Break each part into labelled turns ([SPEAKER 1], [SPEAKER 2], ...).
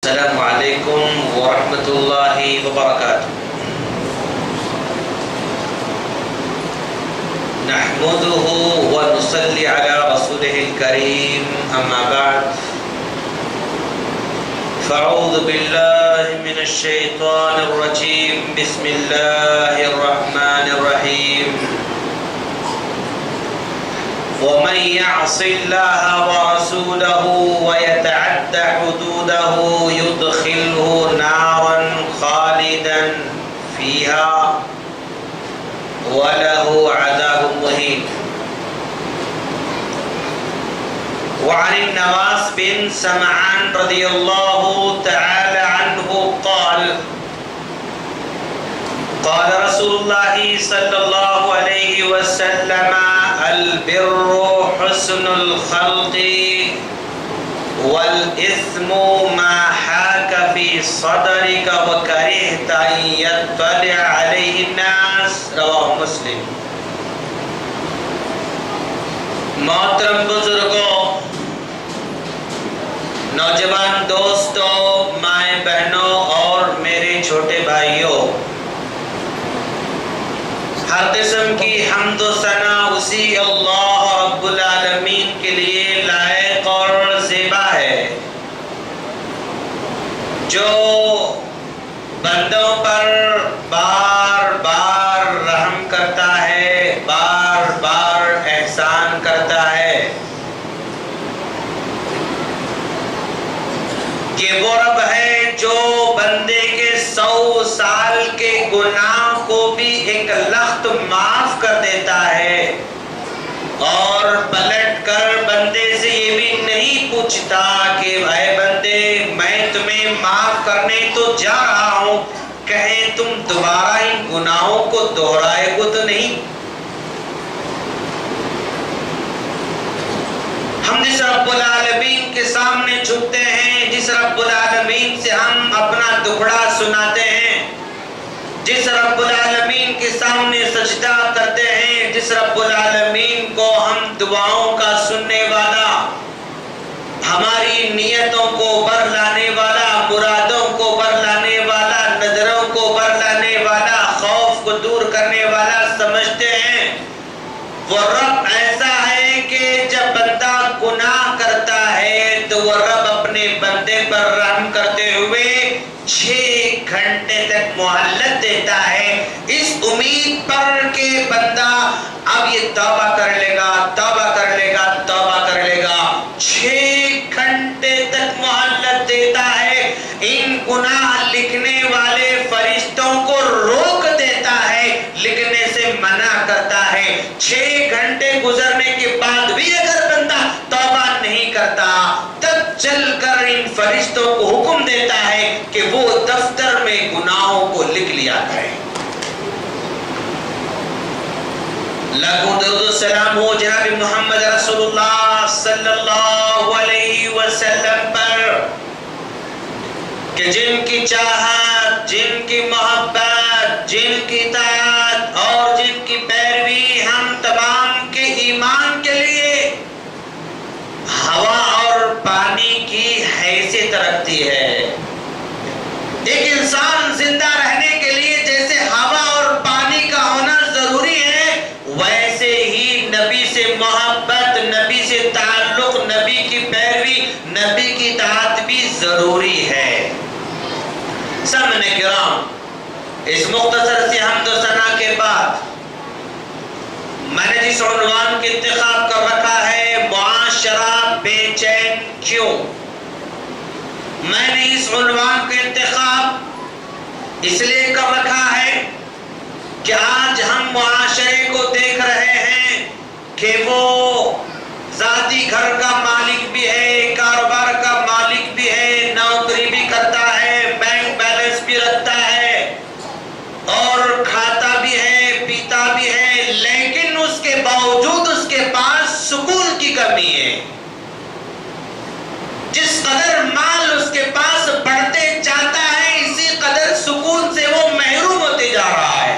[SPEAKER 1] السلام علیکم ورحمۃ اللہ وبرکاتہ۔ نحمده ونصلي على رسوله الكريم اما بعد فاعوذ بالله من الشيطان الرجيم بسم الله الرحمن الرحيم ومن يعص الله ورسوله ويتعد حدوده يدخله نارا خالدا فيها وله عذاب مهين۔ وعن النواس بن سمعان رضي الله تعالى عنه قال قال رسول الله صلى الله عليه وسلم البر حسن الخلق والإثم ما حاك في صدرك وكرهت أن يطلع عليه الناس، رواه مسلم۔ محترم بزرگوں، نوجوان دوستوں، مائیں بہنوں اور میرے چھوٹے بھائیوں، ہر قسم کی حمد و ثنا اسی اللہ رب العالمین کے لیے لائق اور زیبا ہے جو بندوں پر بار بار رحم کرتا ہے، بار بار احسان کرتا ہے۔ کہ وہ رب ہے جو بندے کے 100 سال کے گناہ کو بھی ایک لخت معاف کر دیتا ہے اور پلٹ کر بندے سے یہ بھی نہیں پوچھتا کہ اے بندے میں تمہیں معاف کرنے تو جا رہا ہوں، کہیں تم دوبارہ ان گناہوں کو دہرائے گو تو نہیں۔ ہم جس رب العالمین کے سامنے جھکتے ہیں، جس رب العالمین سے ہم اپنا دکھڑا سناتے ہیں، جس رب العالمین کے سامنے سجدہ کرتے ہیں، جس رب العالمین کو ہم دعاؤں کا سننے والا، ہماری نیتوں کو بر لانے والا، مرادوں کو بر لانے والا، نظروں کو بر لانے والا، خوف کو دور کرنے والا سمجھتے ہیں، وہ رب ایسا ہے کہ جب بندہ گناہ کرتا ہے تو وہ رب اپنے بندے پر رحم کرتے ہوئے 6 گھنٹے تک مہلت دیتا ہے، اس امید پر کہ بندہ اب یہ توبہ کر لے گا، توبہ کر لے گا، توبہ کر لے گا۔ 6 گھنٹے تک مہلت دیتا ہے، ان گناہ لکھنے والے فرشتوں کو روک دیتا ہے، لکھنے سے منع کرتا ہے۔ 6 گھنٹے گزرنے کے بعد بھی اگر بندہ توبہ نہیں کرتا، تب چل کر ان فرشتوں کو حکم دیتا ہے کہ وہ دفتر میں گناہوں کو لکھ لیا کریں۔ لاکھوں درود و سلام ہو جناب محمد رسول اللہ صلی اللہ علیہ وسلم پر کہ جن کی چاہت، جن کی محبت، جن کی اطاعت اور جن کی پیروی ہم تمام کے ایمان کے لیے ہوا اور پانی کی حیثیت رکھتی ہے۔ ایک انسان زندہ رہنے کے لیے جیسے ہوا اور پانی کا ہونا ضروری ہے، ویسے ہی نبی سے محبت، نبی سے تعلق، نبی کی پیروی، نبی کی اطاعت بھی ضروری ہے۔ سامعین کرام، اس مختصر سی حمد و ثنا کے بعد میں نے جس عنوان کا انتخاب کر رکھا ہے معاشرہ بے چین کیوں، میں نے اس عنوان کا انتخاب اس لیے کر رکھا ہے کہ آج ہم معاشرے کو دیکھ رہے ہیں کہ وہ ذاتی گھر کا مالک بھی ہے، کاروبار کا مالک بھی ہے، نوکری بھی کرتا ہے، بینک بیلنس بھی رکھتا ہے اور کھاتا بھی ہے، پیتا بھی ہے، لیکن اس کے باوجود اس کے پاس سکون کی کمی ہے۔ جس قدر مال اس کے پاس بڑھتے جاتا ہے، اسی قدر سکون سے وہ محروم ہوتے جا رہا ہے۔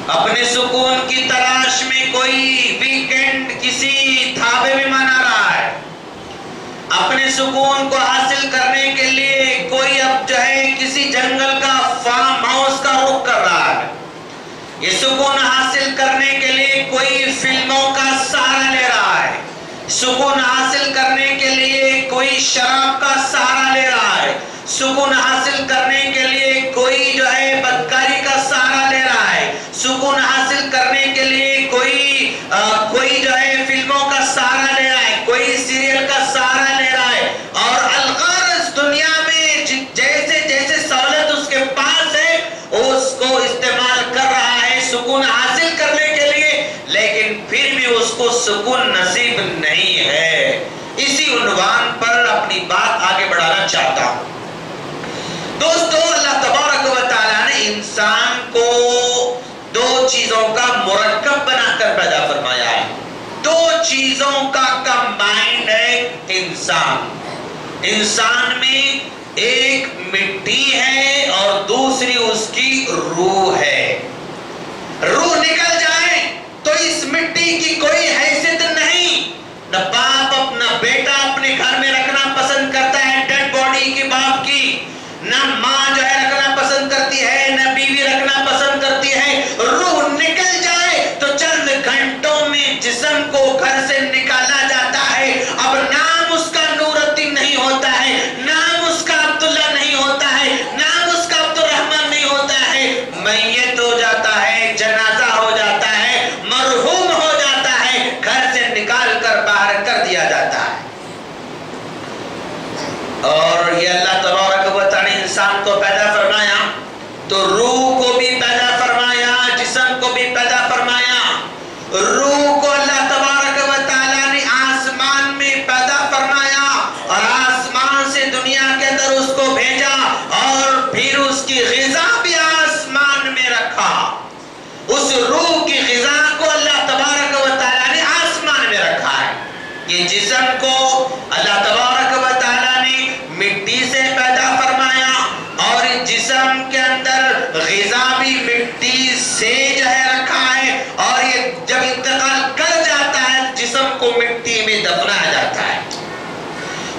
[SPEAKER 1] اپنے سکون کی تلاش میں کوئی ویکینڈ کسی ڈھابے میں منا رہا ہے، اپنے سکون کو حاصل کرنے یہ سکون حاصل کرنے کے لیے کوئی فلموں کا سہارا لے رہا ہے، سکون حاصل کرنے کے لیے کوئی شراب کا سہارا لے رہا ہے، سکون حاصل کرنے کے لیے کوئی جو ہے بدکاری کا سہارا لے رہا ہے، سکون حاصل کرنے کے لیے کوئی جو ہے فلموں کا سہارا لے رہا ہے، کوئی سیریل کا سہارا لے رہا ہے، اور الغرض دنیا میں جیسے جیسے سہولت اس کے پاس ہے اس کو استعمال کر رہا ہے سکون حاصل کرنے کے لیے، لیکن پھر بھی اس کو سکون نصیب نہیں ہے۔ اسی عنوان پر اپنی بات آگے بڑھانا چاہتا ہوں۔ دوستو، اللہ تبارک و تعالیٰ نے انسان کو دو چیزوں کا مرکب بنا کر پیدا فرمایا ہے، دو چیزوں کا کمبائنڈ ہے انسان۔ انسان میں ایک مٹی ہے اور دوسری اس کی روح ہے۔ روح نکل جائے تو اس مٹی کی کوئی حیثیت نہیں۔ نہ باپ اپنا بیٹا اپنے گھر میں رکھنا پسند کرتا ہے ڈیڈ باڈی کی باپ کی، نہ ماں جو ہے رکھنا پسند کرتی ہے، نہ بیوی رکھنا پسند کرتی ہے۔ روح نکل جائے تو چند گھنٹوں میں جسم کو گھر سے نکالا جاتا ہے۔ اب نام اس کا نور الدین نہیں ہوتا ہے، نام اس کا عبداللہ نہیں ہوتا ہے، نام اس کا عبد الرحمن نہیں ہوتا ہے، میت ہو جاتا ہے، جنازہ ہو جاتا ہے، مرحوم ہو جاتا ہے، گھر سے نکال کر باہر کر دیا جاتا ہے۔ اور یہ اللہ تبارک و تعالی نے انسان کو پیدا فرمایا تو روح کو بھی پیدا فرمایا، جسم کو بھی پیدا فرمایا۔ روح کو اللہ تبارک و تعالی نے آسمان میں پیدا فرمایا اور آسمان سے دنیا کے اندر اس کو بھیجا، اور پھر اس کی غذا بھی آسمان میں رکھا۔ اس روح کی غذا کو اللہ تبارک و تعالی نے آسمان میں رکھا ہے۔ یہ جسم کو اللہ تبارک و تعالی نے مٹی سے پیدا فرمایا، اور اس جسم کے اندر غذا بھی مٹی سے جو ہے رکھا ہے، اور یہ جب انتقال کر جاتا ہے جسم کو مٹی میں دفنایا جاتا ہے۔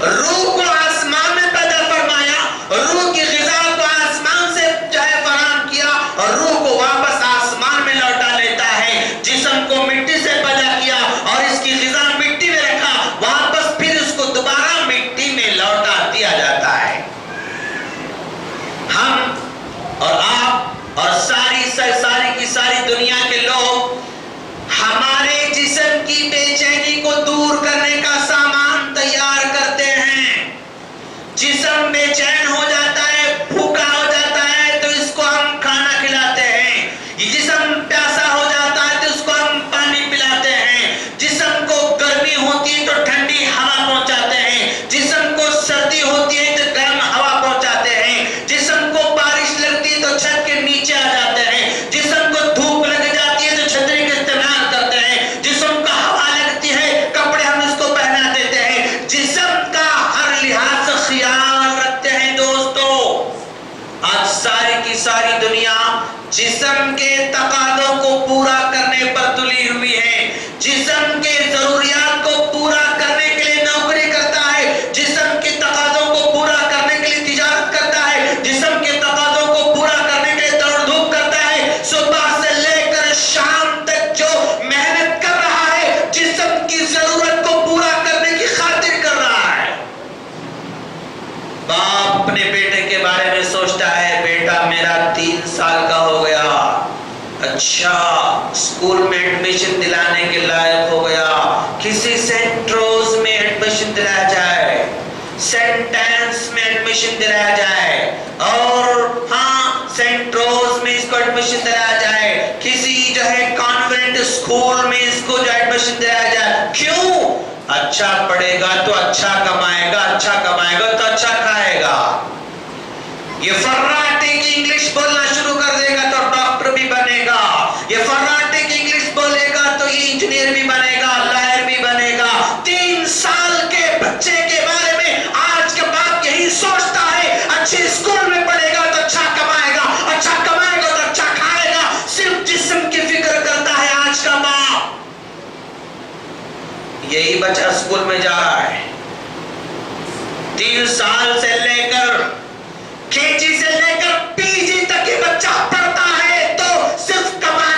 [SPEAKER 1] روح کو آسمان میں پیدا فرمایا، روح کی غذا کو آسمان سے جو ہے فراہم کیا، اور روح کو واپس آسمان میں لوٹا لیتا ہے۔ جسم کو مٹی سے پیدا کیا اور اس کی غذا مٹی میں رکھا، واپس پھر اس کو دوبارہ مٹی میں لوٹا دیا جاتا ہے۔ ہم اور آپ اور ساری کی ساری دنیا کے لوگ ہمارے جسم کی بے چینی کو دور کرنے کا سامان تیار کرتے ہیں۔ جسم بے چین ہو جاتا ہے، بھوکا ہو جاتا ہے تو اس کو ہم کھانا کھلاتے ہیں۔ یہ جسم پیاسا ہو جاتا ہے تو اس کو ہم پانی پلاتے ہیں۔ جسم کو گرمی ہوتی ہے تو ٹھنڈی ہوا پہنچاتے ہیں، جسم کو سردی ہوتی ہے تو گرم ہوا پہنچاتے ہیں، جسم کو بارش لگتی ہے تو چھت کے نیچے آ جاتے ہیں، جسم کو دھوپ لگ جاتی ہے تو چھتری کا استعمال کرتے ہیں، جسم کا ہوا لگتی ہے کپڑے ہم اس کو پہنا دیتے ہیں، جسم کا ہر لحاظ سے خیال رکھتے ہیں۔ دوستو، آج ساری کی ساری دنیا جسم کے تقاضوں کو پورا کرنے پر تلی ہوئی ہے، جسم کے ضروریات کو پورا کرنے کے لیے نوکری کرتا ہے، جسم کے تقاضوں کو پورا کرنے کے لیے تجارت کرتا ہے، جسم کے تقاضوں کو پورا کرنے کے لیے دوڑ دھوپ کرتا ہے۔ صبح سے لے کر شام تک جو محنت کر رہا ہے جسم کی ضرورت کو پورا کرنے کی خاطر کر رہا ہے۔ باپ اپنے بیٹے کے بارے میں سوچتا ہے، بیٹا میرا 3 سال کا ہو گیا، اچھا اسکول میں ایڈمیشن دلانے کے لائق ہو گیا، کسی سینٹ روز میں ایڈمیشن دلایا جائے، سینٹینس میں ایڈمیشن دلایا جائے، اور ہاں سینٹ روز میں اس کو ایڈمیشن دلایا جائے، کسی جو ہے کانوینٹ اسکول میں اس کو جو ایڈمیشن دلایا جائے۔ کیوں؟ اچھا پڑھے گا تو اچھا کمائے گا، اچھا کمائے گا تو اچھا کھائے گا۔ یہ فراٹے کی انگلش بولنا شروع کر دے گا تو ڈاکٹر بھی بنے گا، یہ فراٹے کی انگلش بولے گا تو یہ انجینئر بھی بنے گا، لائر بھی بنے گا۔ 3 سال کے بچے کے بارے میں آج کا باپ یہی سوچتا ہے، اچھے اسکول میں پڑھے گا تو اچھا کمائے گا، اچھا کمائے گا تو اچھا کھائے گا، صرف جسم کی فکر کرتا ہے آج کا باپ۔ یہی بچہ اسکول میں جا رہا ہے، 3 سال سے لے کر KG سے لے کر PG تک یہ بچہ پڑھتا ہے تو صرف کمانے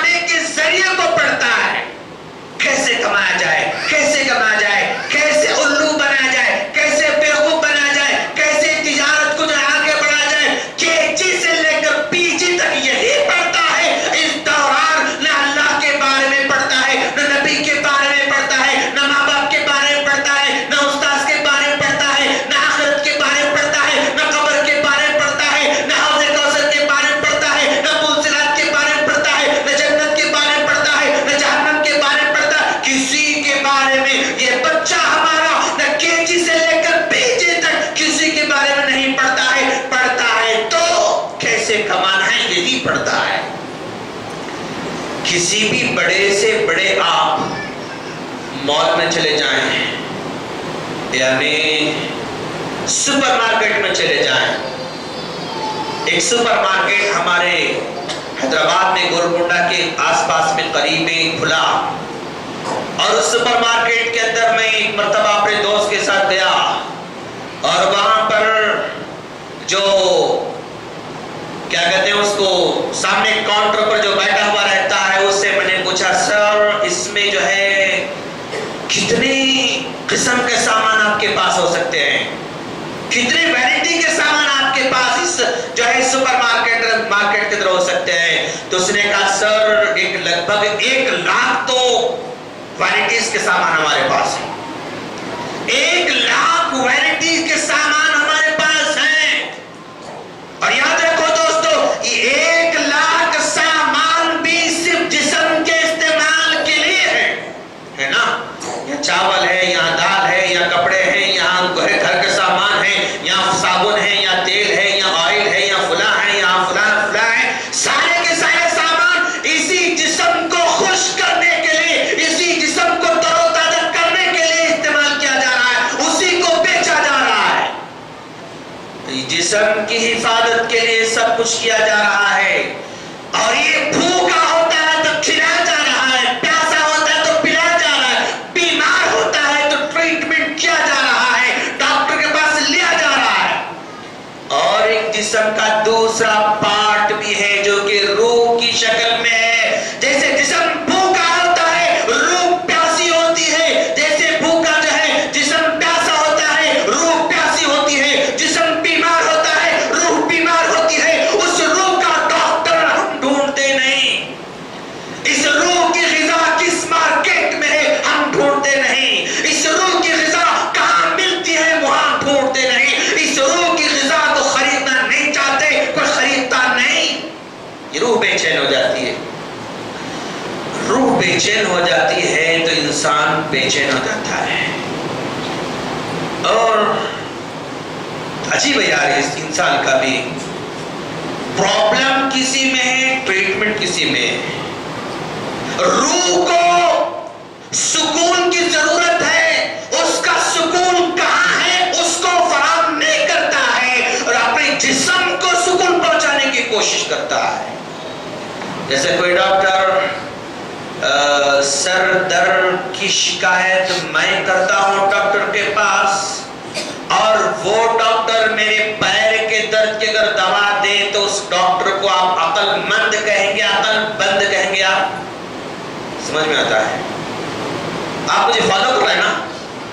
[SPEAKER 1] کسی بھی بڑے سے بڑے آپ مال میں چلے جائیں یعنی سپر مارکیٹ میں چلے جائیں. ایک سپر مارکیٹ ہمارے حیدرآباد میں گولکنڈہ کے آس پاس میں قریب میں کھلا اور اس سپر مارکیٹ کے اندر میں ایک مرتبہ اپنے دوست کے ساتھ گیا اور وہاں پر جو کیا کہتے ہیں اس کو سامنے کاؤنٹر پر جو بیٹھا ہوا رہتا ہے اس سے میں نے پوچھا سر اس میں جو ہے کتنی قسم کے سامان آپ کے پاس ہو سکتے ہیں, کتنی ویرائٹی کے سامان آپ کے پاس اس جو ہے سپر مارکیٹ کے اندر ہو سکتے ہیں. تو اس نے کہا سر لگ بھگ 1 لاکھ تو ویرائٹیز کے سامان ہمارے پاس ہیں, 1 لاکھ ویرائٹیز کے سامان ہمارے پاس ہیں. اور یاد رکھو دوستو یہ 1 لاکھ سامان بھی صرف جسم کے استعمال کے لیے ہے نا. یہ چاول ہے, یہاں دال ہے, یا کپڑے ہیں, یہاں گھر کے سامان ہے, یہاں صابن ہے, یا تیل ہے, یا آئل ہے, یا فلاں ہے, یہاں فلاں ہے. سارے کے سارے سامان اسی جسم کو خوش کرنے کے لیے, اسی جسم کو تر و تازہ کرنے کے لیے استعمال کیا جا رہا ہے, اسی کو بیچا جا رہا ہے. جسم کی حفاظت کے لیے سب کچھ کیا جا رہا ہے. اور یہ بھوکا ہوتا ہے تو کھلایا جا رہا ہے, پیاسا ہوتا ہے تو پلایا جا رہا ہے, بیمار ہوتا ہے تو ٹریٹمنٹ کیا جا رہا ہے, ڈاکٹر کے پاس لیا جا رہا ہے. اور ایک جسم کا دوسرا پارٹ بھی ہے جو کہ روح کی شکل میں ہے. جیسے جسم بھوکا ہوتا ہے روح پیاسی ہوتی ہے, جیسے بھوکا جو ہے جسم پیاسا ہوتا ہے روح پیاسی ہوتی ہے, جسم بیمار ہوتا ہے روح بیمار ہوتی ہے. اس روح کا ڈاکٹر ہم ڈھونڈتے نہیں, اس روح کی غذا کس مارکیٹ میں ہے ہم ڈھونڈتے نہیں, اس روح کی غذا کہاں ملتی ہے وہاں ڈھونڈتے نہیں, اس روح کی غذا کو خریدنا نہیں چاہتے, کوئی خریدتا نہیں. یہ روح بے چین ہو جاتی ہے, روح بے چین ہو جاتی ہے تو انسان بے چین ہو جاتا ہے. اور عجیب ہے یار اس انسان کا بھی, پرابلم کسی میں ہے ٹریٹمنٹ کسی میں ہے. روح کو سکون کی ضرورت ہے, اس کا سکون کہاں ہے اس کو فراہم نہیں کرتا ہے اور اپنے جسم کو سکون پہنچانے کی کوشش کرتا ہے. جیسے کوئی ڈاکٹر سر درد کی شکایت میں کرتا ہوں ڈاکٹر کے پاس, اور وہ ڈاکٹر میرے پیر کے درد کی اگر دوا دے تو اس ڈاکٹر کو آپ عقل مند کہیں گے, عقل بند کہیں گے. آپ سمجھ میں آتا ہے, آپ مجھے فالو کر رہے ہیں نا,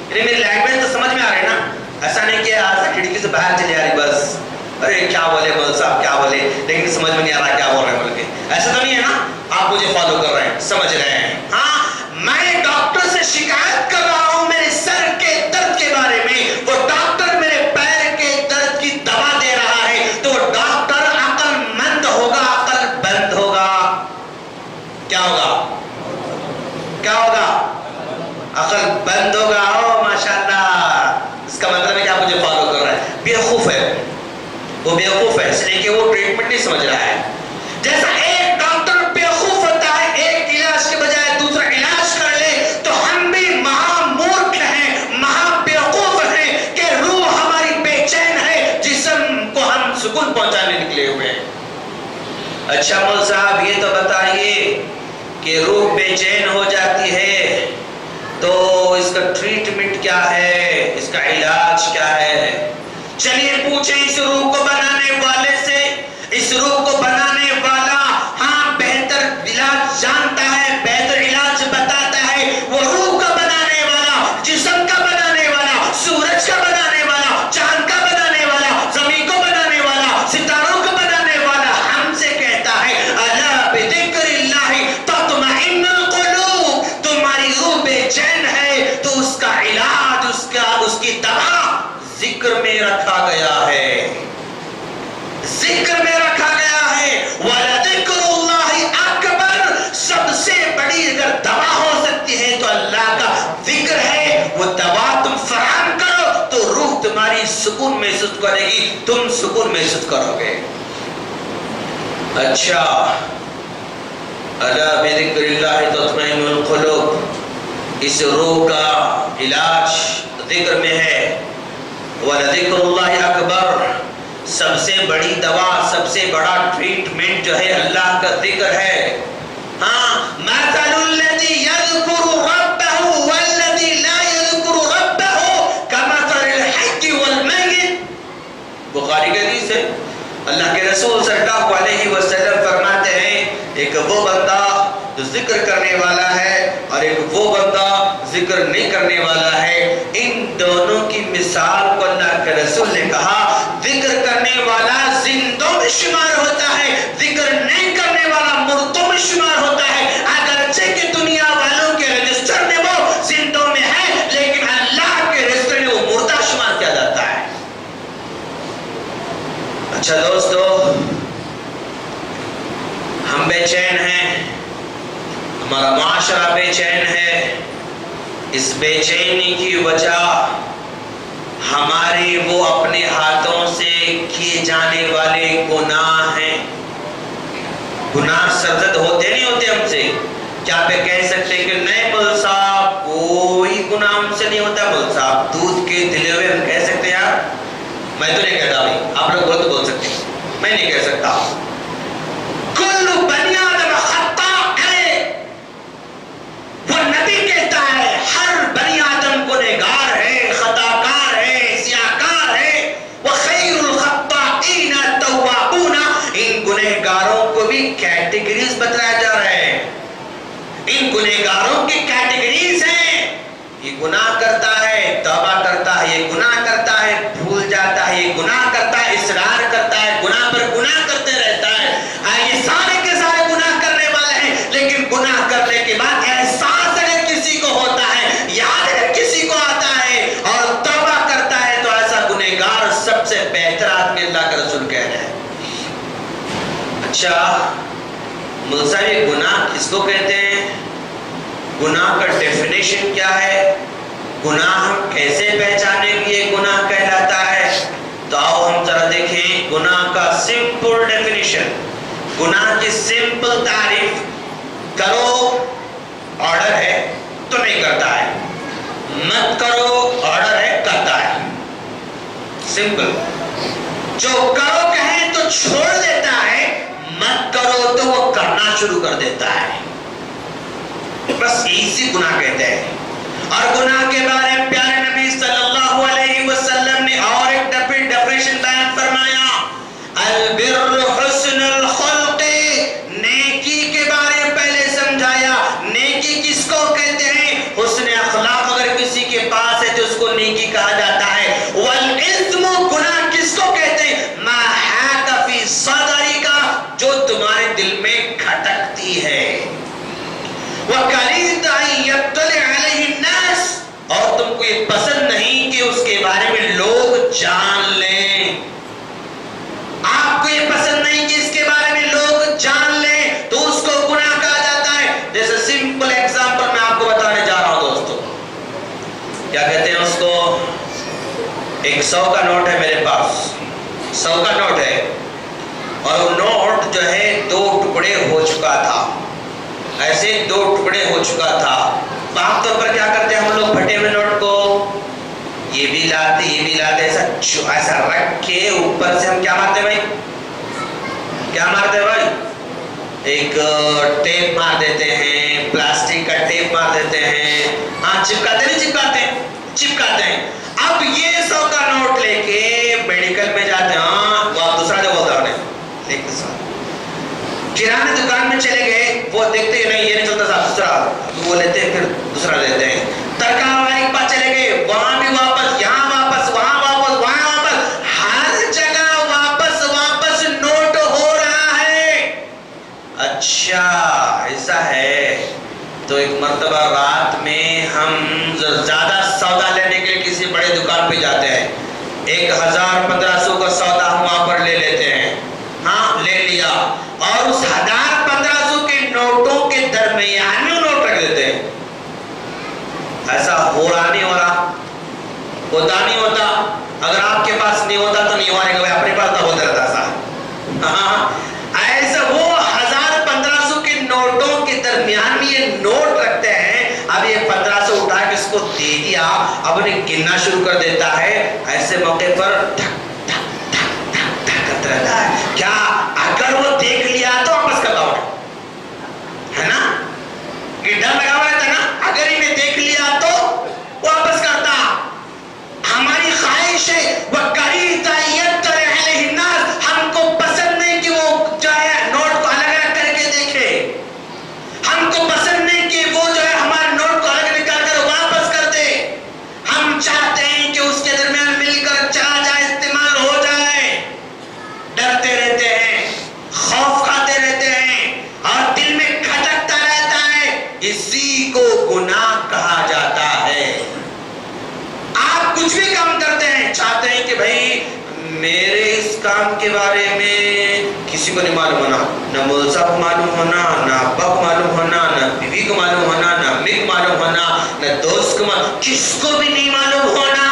[SPEAKER 1] یعنی میری لینگویج تو سمجھ میں آ رہی ہے نا. ایسا نہیں کہ ایسا کھڑکی سے باہر چلی آ رہی بس ارے کیا بولے مول صاحب کیا بولے لیکن سمجھ میں نہیں آ رہا کیا بول رہے ہیں بول کے, ایسا تو نہیں ہے نا. آپ مجھے فالو کر رہے ہیں, سمجھ رہے ہیں. ہاں میں ڈاکٹر سے شکایت کر رہا ہوں میرے سر کے درد کے بارے میں, وہ ڈاکٹر میرے پیر کے درد کی دوا دے رہا ہے, تو وہ ڈاکٹر عقل مند ہوگا عقل بند ہوگا؟ کیا ہوگا, کیا ہوگا؟ عقل بند ہوگا. او ماشاءاللہ, اس کا مطلب ہے کہ آپ مجھے فالو کر رہے ہیں. بیوقوف ہے وہ, بیوقوف ہے اس لیے کہ وہ ٹریٹمنٹ نہیں سمجھ رہا ہے. جیسا ایک ڈاکٹر بیوقوف ہوتا ہے ایک علاج کے بجائے دوسرا علاج کر لے, تو ہم بھی مہا مورکھ ہیں, مہا بیوقوف ہیں کہ روح ہماری بے چین ہے, جسم کو ہم سکون پہنچانے نکلے ہوئے ہیں. اچھا مول صاحب یہ تو بتائیے کہ روح بے چین ہو جاتی ہے تو اس کا ٹریٹمنٹ کیا ہے, اس کا علاج کیا ہے؟ چلیے پوچھیں اس روح کو بنانے والے سے. اس روح کو بنانے والا ہاں بہتر علاج جانتا ہے, بہتر علاج بتاتا ہے. وہ روح کا بنانے والا, جسم کا بنانے والا, سورج کا بنانے والا, چاند کا بنانے والا, زمین کو بنانے والا, ستاروں کو بنانے والا ہم سے کہتا ہے الا بذکر اللہ تطمئن القلوب. تمہاری روح بے چین ہے تو اس کا علاج, اس کی دوا ذکر میں رکھا گیا ہے, ذکر میں رکھا گیا ہے. وَلَذِكْرُ اللَّهِ أَكْبَرُ, سب سے بڑی اگر دوا ہو سکتی ہے تو اللہ کا ذکر ہے. وہ دوا تم فراہم کرو تو روح تمہاری سکون محسوس کرے گی, تم سکون محسوس کرو گے. اچھا الا بذکر اللہ تطمئن القلوب، اس روح کا علاج ذکر میں ہے. وَلَذِكْرُ اللَّهِ أَكْبَرُ، سب سے بڑی دوا، سب سے بڑا ٹریٹمنٹ جو ہے اللہ کا ذکر ہے. ہاں، مَثَلُ الَّذِي يَذْكُرُ رَبَّهُ وَالَّذِي لَا يَذْكُرُ رَبَّهُ كَمَثَلِ الْحَيِّ وَالْمَيِّتِ. بخاری کی حدیث ہے. اللہ کے رسول صلی اللہ علیہ وسلم فرماتے ہیں ایک وہ بندہ جو ذکر کرنے والا ہے اور ایک وہ بندہ ذکر نہیں کرنے والا ہے. ان دونوں کی مثال کو اللہ کے رسول نے کہا ذکر کرنے والا زندوں میں شمار ہوتا ہے، ذکر نہیں کرنے والا مردوں میں شمار ہوتا ہے. اگرچہ کہ دنیا والوں کے رجسٹر میں وہ زندوں میں ہے، لیکن اللہ کے رجسٹر میں وہ مردہ شمار کیا جاتا ہے. اچھا دوستو، ہم بے چین ہیں، ہمارا معاشرہ بے چین ہے. اس بے چینی کی وجہ ہمارے وہ اپنے ہاتھوں سے کیے جانے والے گناہ ہیں. گناہ سرزد ہوتے نہیں ہوتے ہم سے. کیا آپ کہہ سکتے کہ نہیں مول صاحب کوئی گناہ ہم سے نہیں ہوتا؟ مول صاحب دودھ کے دلے ہوئے ہم کہہ سکتے ہیں یار؟ میں تو نہیں کہتا بھائی، آپ لوگ بہت بول سکتے ہیں، میں نہیں کہہ سکتا. کل بنی آدم خطا ہے، وہ نبی کہتا ہے ہر بنی آدم گنہگار ہے، خطا کار ہے، سیاہکار ہے. وخیر الخطائین التوابون، ان گنہگاروں کو بھی کیٹیگریز بتایا جا رہا ہے. ان گنہگاروں کی کیٹیگریز ہیں. یہ گناہ کرتا ہے، توبہ کرتا ہے، یہ گناہ کرتا ہے، بھول جاتا ہے، یہ گناہ کرتا ہے، اصرار کرتا ہے، گناہ پر گناہ کرتے رہتا ہے. یہ سارے کے سارے گناہ کرنے والے ہیں، لیکن گناہ کرنے کے بعد احساس اگر کسی کو ہوتا ہے، یاد اگر کسی کو آتا ہے اور توبہ کرتا ہے تو ایسا گنہگار سب سے بہتر آدمی اللہ کا رسول کہہ رہے ہیں. اچھا ملزا، یہ گناہ کس کو کہتے ہیں؟ گناہ کا ڈیفینیشن کیا ہے؟ گناہ ہم کیسے پہچانے کہ یہ گناہ کہلاتا ہے؟ تو آؤ ہم ذرا دیکھیں گناہ کا سمپل ڈیفینیشن. گناہ کی سمپل تعریف، کرو آرڈر ہے تو نہیں کرتا ہے، مت کرو آرڈر ہے کرتا ہے. سمپل. جو کرو کہیں تو چھوڑ دیتا ہے، مت کرو تو وہ کرنا شروع کر دیتا ہے. بس اسی گناہ کہتے ہیں. اور گناہ کے بارے میں پیارے نبی صلی اللہ علیہ وسلم نے اور ایک ڈیفینیشن بیان فرمایا. البر حسن الخلق، نیکی کے بارے میں پہلے سمجھایا. نیکی کس کو کہتے ہیں؟ حسن اخلاق اگر کسی کے پاس ہے تو اس کو نیکی کہا جاتا ہے. والاثم، گناہ کس کو کہتے ہیں؟ ما حاک فی صدرک، جو تمہارے دل میں کھٹکتی ہے. وَكَرِهْتَ أَن يَطَّلِعَ عَلَيْهِ النَّاسِ، اور تم کو یہ پسند نہیں کہ اس کے بارے میں لوگ جان لیں. آپ کو یہ پسند نہیں کہ اس کے بارے میں لوگ جان لیں تو اس کو گناہ کہا جاتا ہے. جیسے سمپل ایگزامپل میں آپ کو بتانے جا رہا ہوں دوستو. کیا کہتے ہیں اس کو؟ ایک 100 کا نوٹ ہے میرے پاس، 100 کا نوٹ ہے، اور وہ نوٹ جو ہے 2 ٹکڑے ہو چکا تھا. ایسے 2 ٹکڑے ہو چکا تھا. عام طور پر کیا کرتے ہیں ہم لوگ پھٹے ہوئے نوٹ کو یہ بھی لاتے یہ بھی لاتے ایسا رکھ کے اوپر سے ہم کیا مارتے بھائی؟ کیا مارتے بھائی؟ ایک ٹیپ مار دیتے ہیں، پلاسٹک کا ٹیپ مار دیتے ہیں. ہاں چپکاتے نہیں چپکاتے ہیں. اب یہ 100 کا نوٹ لے کے میڈیکل میں جاتے ہیں. ہاں وہ آپ دوسرا جو بولتا انہیں کرانے دکان میں چلے گئے، وہ دیکھتے ہیں نہیں یہ نہیں چلتا صاحب دوسرا، وہ لیتے ہیں پھر دوسرا لیتے ہیں. ترکا والی کے پاس چلے گئے، وہاں بھی واپس، یہاں واپس، وہاں واپس، وہاں واپس، ہر جگہ واپس نوٹ ہو رہا ہے. اچھا ایسا ہے. تو ایک مرتبہ رات میں ہم زیادہ سودا لینے کے لیے کسی بڑے دکان پہ جاتے ہیں. 1000-1500 کا سودا ہم وہاں پر لے لیتے ہیں. ہاں لے لیا، اور اس 1000-1500 کے نوٹوں کے درمیان میں نوٹ رکھ دیتے ہیں. ایسا ہو رہا نہیں ہو رہا؟ ہوتا نہیں ہوتا؟ اگر آپ کے پاس نہیں ہوتا تو نہیں ہونے کا، اپنے پاس نہ ہوتا رہتا. ایسا وہ 1000-1500 کے نوٹوں دے دیا، اب انہیں گننا شروع کر دیتا ہے، ایسے موقع پر دھک دھک دھک دھک دھک کرتا رہتا ہے. کیا اگر وہ دیکھ لیا تو واپس کرتا ہے نا، یہ ڈر لگا ہوا رہتا نا، اگر انہیں دیکھ لیا تو واپس کرتا. ہماری خواہش ہے وَكَرِهْتَ يَطَّلِعَ عَلَيْهِ النَّاسُ، ہم کو پسند نہیں کہ وہ جو ہے نوٹ کو الگ الگ کر کے دیکھے، ہم کو پسند نہیں کہ وہ جو ہے ہمارے نوٹ کو الگ نکال کر واپس کر دے. ہم چاہتے ہیں کہ اس کے درمیان مل کر چلا جائے، استعمال ہو جائے. ڈرتے رہتے ہیں، خوف کھاتے رہتے ہیں اور دل میں کھٹکتا رہتا ہے. اسی کو گناہ کہا جاتا ہے. آپ کچھ بھی کام کرتے ہیں، چاہتے ہیں کہ بھائی میرے اس کام کے بارے میں کسی کو نہیں معلوم ہونا، نہ مول صاحب کو معلوم ہونا، نہ ابا کو معلوم ہونا، نہ بیوی کو معلوم ہونا، نہ امی کو معلوم ہونا، نہ دوست کو معلوم، کس کو بھی نہیں معلوم ہونا.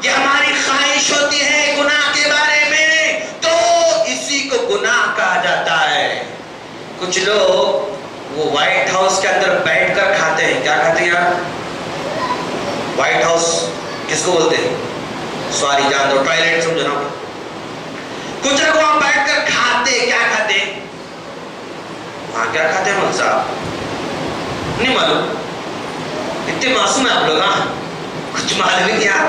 [SPEAKER 1] یہ ہماری خواہش ہوتی ہے گناہ کے بارے میں، تو اسی کو گناہ کہا جاتا ہے. کچھ لوگ وہ وائٹ ہاؤس کے اندر بیٹھ کر کھاتے ہیں. کیا کھاتے ہیں یار؟ وائٹ ہاؤس کس کو بولتے ہیں؟ سواری جان دو، ٹوائلٹ سمجھو نا. کچھ لوگ وہاں بیٹھ کر کھاتے. کیا کھاتے ہیں وہاں؟ کیا کھاتے ہیں مول صاحب؟ نہیں معلوم. اتنے معصوم ہیں آپ لوگ. ہاں کچھ معلوم ہی کیا.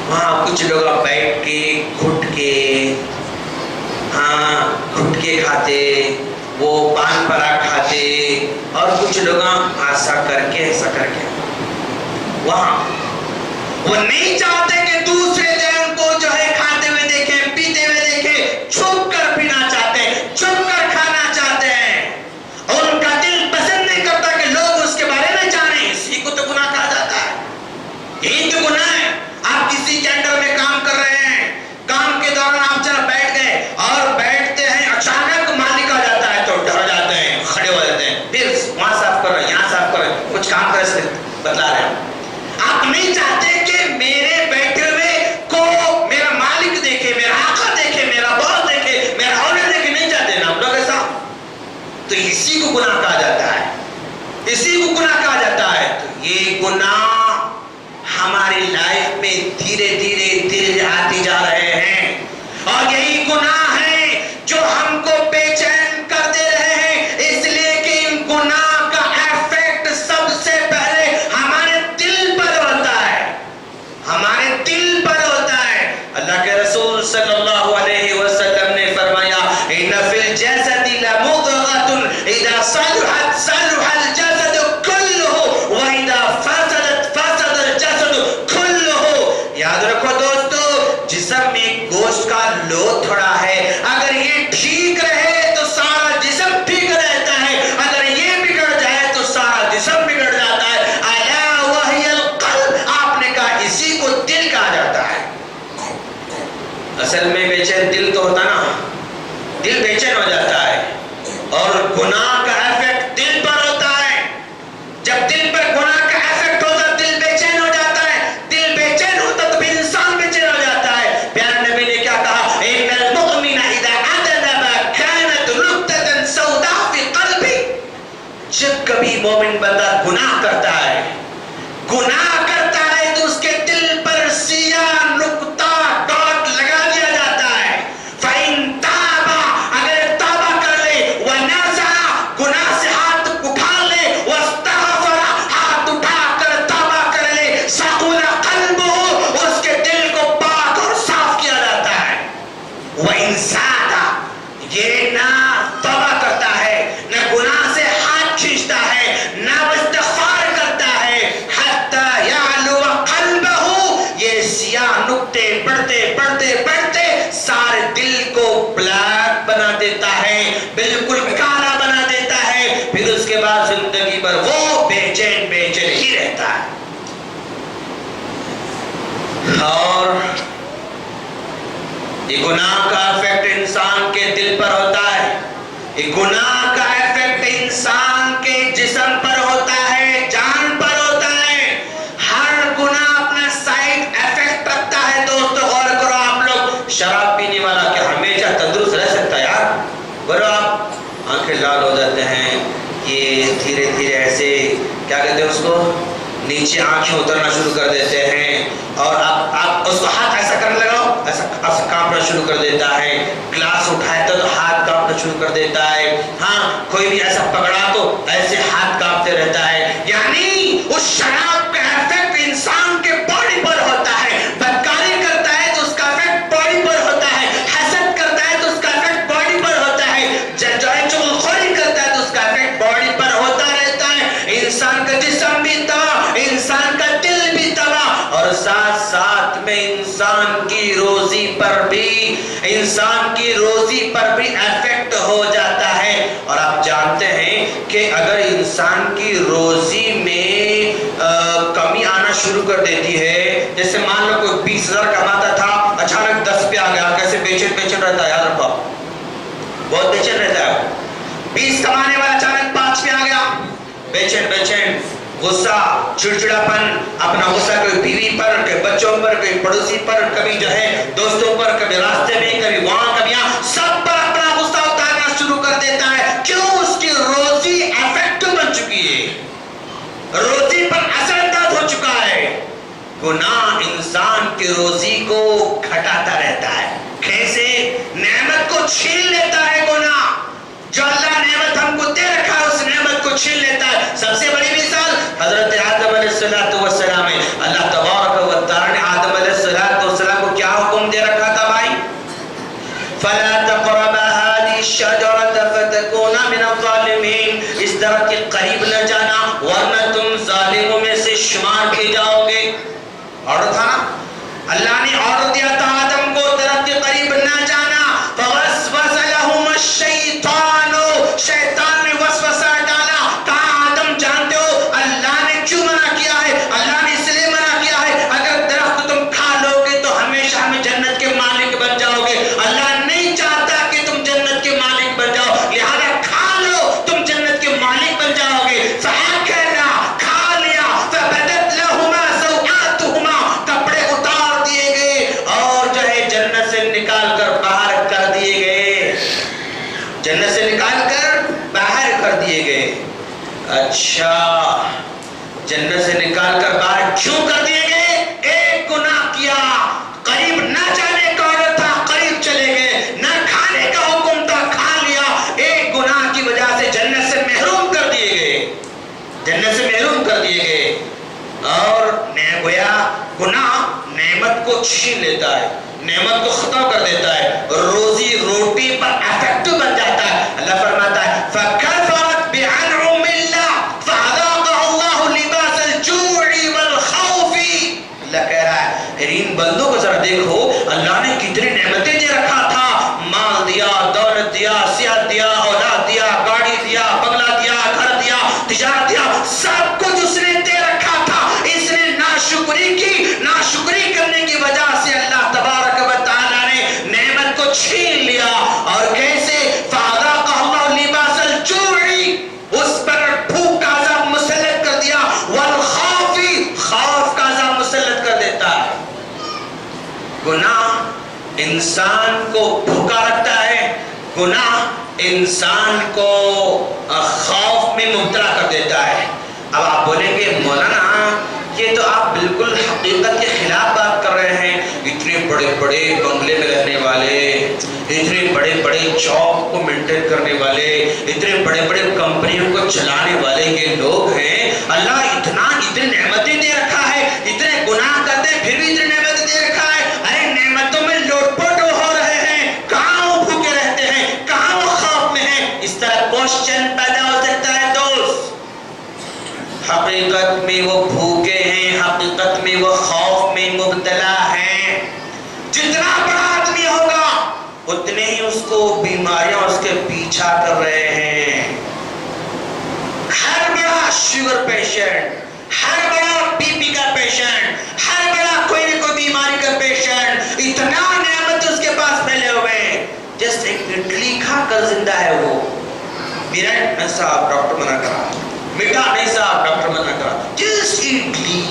[SPEAKER 1] وہاں کچھ لوگ بیٹھ کے گھٹ کے، ہاں گھٹ کے کھاتے، وہ پان پرا کھاتے، اور کچھ لوگ ایسا کر کے ایسا کر کے. وہاں وہ نہیں چاہتے کہ دوسرے جن کو جو ہے کھاتے ہوئے دیکھیں، پیتے ہوئے دیکھیں. چھپ کر پینا چاہتے ہیں، چھپ کر کھانا چاہتے ہیں. ان کا دل پسند نہیں کرتا کہ لوگ اس کے بارے میں جانیں. اسی کو تو گناہ کہا جاتا ہے. یہی تو گناہ ہے. آپ کسی کے انڈر میں کام کر رہے ہیں، کام کے دوران آپ چلا بیٹھ گئے اور بیٹھتے ہیں، اچانک مالک آ جاتا ہے تو ڈر جاتے ہیں، کھڑے ہو جاتے ہیں، پھر وہاں صاف کرو، یہاں صاف کرو، کچھ کام کر سے بتلا رہے ہیں. آپ نہیں چاہتے کہ میرے بیٹھے ہوئے کو میرا مالک دیکھے، میرا آقا دیکھے، میرا باس دیکھے، میرا اولاد دیکھے. نہیں چاہتے نا ہم لوگ ایسا. تو اسی کو گناہ کہا جاتا ہے، اسی کو گناہ کہا جاتا ہے. تو یہ گناہ ہماری لائف میں دھیرے دھیرے دھیرے آتے جا رہے ہیں، اور یہی گناہ ہے جو ہم کو بے چین کر دے رہے ہیں. اس لیے کہ ان گناہ کا ایفیکٹ سب سے پہلے ہمارے دل پر ہوتا ہے، ہمارے دل پر ہوتا ہے. اللہ کے رسول صلی اللہ علیہ وسلم نے فرمایا ان فی الجسد لمضغۃ اذا صلحت صلح الجسد كله واذا فسدت فسد الجسد كله. یاد رکھو دوستو، جسم میں گوشت کا لو تھوڑا ہے، اگر یہ ٹھیک رہے تو سارا جسم ٹھیک رہتا ہے، اگر یہ بگڑ جائے تو سارا جسم بگڑ جاتا ہے. الا وهي القلب، آپ نے کہا اسی کو دل کہا جاتا ہے. اصل میں بے چین دل تو ہوتا نا، دل بے چین ہو جاتا ہے، اور گناہ کا ایفیکٹ دل پر ہوتا ہے. جب دل پر گناہ کا ایفیکٹ ہوتا دل بے چین ہو جاتا ہے. دل بے چین ہوتا تو پھر انسان بے چین ہو جاتا ہے. پیارے نبی نے کیا کہا؟ ان المؤمن اذا اذنب كانت نقطة سوداء في قلبه. جب کبھی مومن بندہ گناہ کرتا ہے، گناہ کرتا ہے تو اس کے دل پر سیاہ نقطہ ڈاٹ لگا دیا جاتا ہے. فَإِن تَابَ، اگر توبہ کر لے، وَنَزَعَ، گناہ سے ہاتھ اٹھا لے، وَاسْتَغْفَرَ، ہاتھ اٹھا کر توبہ کر لے، سَقُلَ قَلْبُهُ، اس کے دل کو پاک اور صاف کیا جاتا ہے. وَإِن زَادَ، یہ نہ توبہ کرتا ہے، نہ گناہ سے ہاتھ کھینچتا ہے، نہ وہ استغفار کرتا ہے، حَتَّى يَعْلُوَ قَلْبَهُ، یہ سیاہ نقطے بڑھتے بڑھتے بڑھتے سارے دل کو بلیک بنا دیتا ہے، بالکل کالا بنا دیتا ہے. پھر اس کے بعد زندگی بھر وہ بے چین ہی رہتا ہے. اور یہ گناہ کا ایفیکٹ انسان کے دل پر ہوتا ہے، یہ گناہ کا ایفیکٹ انسان کے جسم پر ہوتا ہے، جان پر ہوتا ہے. ہر گناہ اپنا سائیڈ ایفیکٹ رکھتا ہے. دوستو غور کرو، آپ لوگ شراب پینے والا کیا ہمیشہ تندرست رہ سکتا ہے یار؟ بولو، آپ آنکھیں لال ہو جاتے ہیں، یہ دھیرے دھیرے ایسے کیا کہتے ہیں اس کو، نیچے آنکھیں اترنا شروع کر دیتے ہیں، اور آپ اس کو ہاتھ ایسا کرنے لگاؤ، ایسا کانپنا شروع کر دیتا ہے، گلاس اٹھائے تو ہاتھ کانپنا شروع کر دیتا ہے، ہاں کوئی بھی ایسا پکڑا تو ایسے ہاتھ کانپتے رہتا ہے. یعنی اس شراب کا افیکٹ انسان کے باڈی پر ہوتا ہے. بدکاری کرتا ہے تو اس کا افیکٹ باڈی پر ہوتا ہے، حسد کرتا ہے تو اس کا افیکٹ باڈی پر ہوتا ہے، چغلخوری کرتا ہے تو اس کا افیکٹ باڈی پر ہوتا رہتا ہے. انسان کا جسم بھی تباہ، انسان کا دل بھی تباہ، اور ساتھ ساتھ میں انسان کی روزی پر بھی افیکٹ ہو جاتا ہے. اور آپ جانتے ہیں کہ اگر انسان کی روزی میں کمی آنا شروع کر دیتی ہے، جیسے مان لو کوئی 20,000 کماتا تھا، اچانک 10 پہ آ گیا، کیسے بے چین رہتا ہے، یاد رکھو بہت بے چین رہتا ہے. 20 کمانے والا اچانک 5 پہ آ گیا، بے چین، غصہ، چڑچڑاپن، اپنا غصہ کوئی بیوی پر، کبھی بچوں پر، کبھی پڑوسی پر، کبھی جو ہے دوستوں پر، کبھی راستے میں، کبھی وہاں، کبھی یہاں، سب پر اپنا غصہ اتارنا شروع کر دیتا ہے. کیوں؟ اس کی روزی افیکٹ بن چکی ہے، روزی پر اثر انداز ہو چکا ہے. گناہ انسان کی روزی کو گھٹاتا رہتا ہے. کیسے؟ نعمت کو چھین لیتا ہے گناہ. جو اللہ نعمت ہم کو دے رکھا ہے اس نعمت کو چھین لیتا ہے. سب سے بڑی مثال حضرت آدم علیہ السلام ہے. اللہ تبارک و تعالی نے آدم علیہ السلام کو کیا حکم دے رکھا تھا بھائی؟ فَلَا تَقْرَبَا هَذِهِ الشَّجَرَةَ فَتَكُونَا مِنَ الظَّالِمِينَ. اس درخت کے قریب نہ جانا ورنہ تم ظالموں میں سے شمار کیے جاؤ گے. آرڈر تھا نا، اللہ نے آرڈر دیا تھا آدم کو درخت کے قریب نہ جانا. فَوَسْوَسَ لَهُمَا الشَّيْطَانُ، شیطان نے وسوسہ ڈالا. کہا آدم جانتے ہو اللہ نے کیوں منع کیا ہے؟ اللہ نے اس لیے منع کیا ہے اگر درخت تم کھا لو گے تو ہمیشہ ہمیں جنت کے مالک بن جاؤ گے. اللہ نہیں چاہتا کہ تم جنت کے مالک بن جاؤ، لہذا کھا لو تم جنت کے مالک بن جاؤ گے. فَأَكَلَا، کھا لیا. فَبَدَتْ لَهُمَا سَوْآتُهُمَا، کپڑے اتار دیے گئے اور جو ہے جنت سے نکال کر باہر کر دیے گئے. جنت سے نکال کر باہر کر دیے گئے. اچھا، جنت سے نکال کر باہر کیوں کر دیے گئے؟ ایک گناہ کیا، قریب نہ جانے کا آرڈر تھا، قریب چلے گئے. نہ کھانے کا حکم تھا، کھا لیا. ایک گناہ کی وجہ سے جنت سے محروم کر دیے گئے، جنت سے محروم کر دیے گئے. اور گویا گناہ نعمت کو چھین لیتا ہے، نعمت کو ختم کر دیتا ہے، روزی روٹی پر افیکٹ بن جاتا ہے. اللہ فرماتا ہے فَكَفَرَتْ بِأَنْعُمِ اللَّهِ فَأَذَاقَهَا اللَّهُ لِبَاسَ الْجُوعِ وَالْخَوْفِ. اللہ کہہ رہا ہے ان بندوں کو ذرا دیکھو، اللہ نے کتنی نعمتیں دے رکھا تھا، مال دیا، دولت دیا، صحت دیا، اولاد دیا، گاڑی دیا، بنگلہ دیا، گھر دیا، تجارت دیا، سب کچھ اس نے دے رکھا تھا. اس نے ناشکری کی، ناشکری کرنے کی وجہ سے اللہ تبارک و تعالی نے نعمت کو چھین لیا. اور کیسے؟ فَأَذَاقَهَا اللَّهُ لِبَاسَ الْجُوعِ، اس پر بھوک کا عذاب مسلط کر دیا، وَالْخَوْفِ، خوف کا عذاب مسلط کر دیتا ہے. گناہ انسان کو بھوکا رکھتا ہے، گناہ انسان کو خوف میں مبتلا کر دیتا ہے. اب آپ بولیں گے مولانا یہ تو آپ بالکل حقیقت کے خلاف بات کر رہے ہیں. اتنے بڑے بڑے بنگلے میں رہنے والے، اتنے بڑے بڑے جاب کو مینٹین کرنے والے، اتنے بڑے بڑے کمپنیوں کو چلانے والے یہ لوگ ہیں، اللہ اتنی نعمتیں دے رکھا ہے، اتنے گناہ کرتے ہیں پھر بھی اتنی نعمتیں دے رکھا ہے. ارے نعمتوں میں لوٹ پوٹ ہو رہے ہیں، کہاں وہ بھوکے رہتے ہیں، کہاں وہ خوف میں ہیں؟ اس طرح کوشچن پیدا ہو سکتا ہے دوست. حقیقت میں وہ بھوکے ہیں، حقیقت میں وہ خوف میں مبتلا ہیں. جتنا بڑا آدمی ہوگا اتنے ہی اس کو بیماریاں اس کے پیچھا کر رہے ہیں. ہر بڑا شوگر پیشنٹ، ہر بڑا بی پی کا پیشنٹ، ہر بڑا کوئی نہ کوئی بیماری کا پیشنٹ، اتنا نعمت اس کے پاس پھیلے ہوئے ہیں. جسٹ ایک اڈلی کھا کر زندہ ہے وہ. میرٹ نہیں صاحب ڈاکٹر منع کرا، میٹھا نہیں صاحب ڈاکٹر منع کرا. جس اڈلی،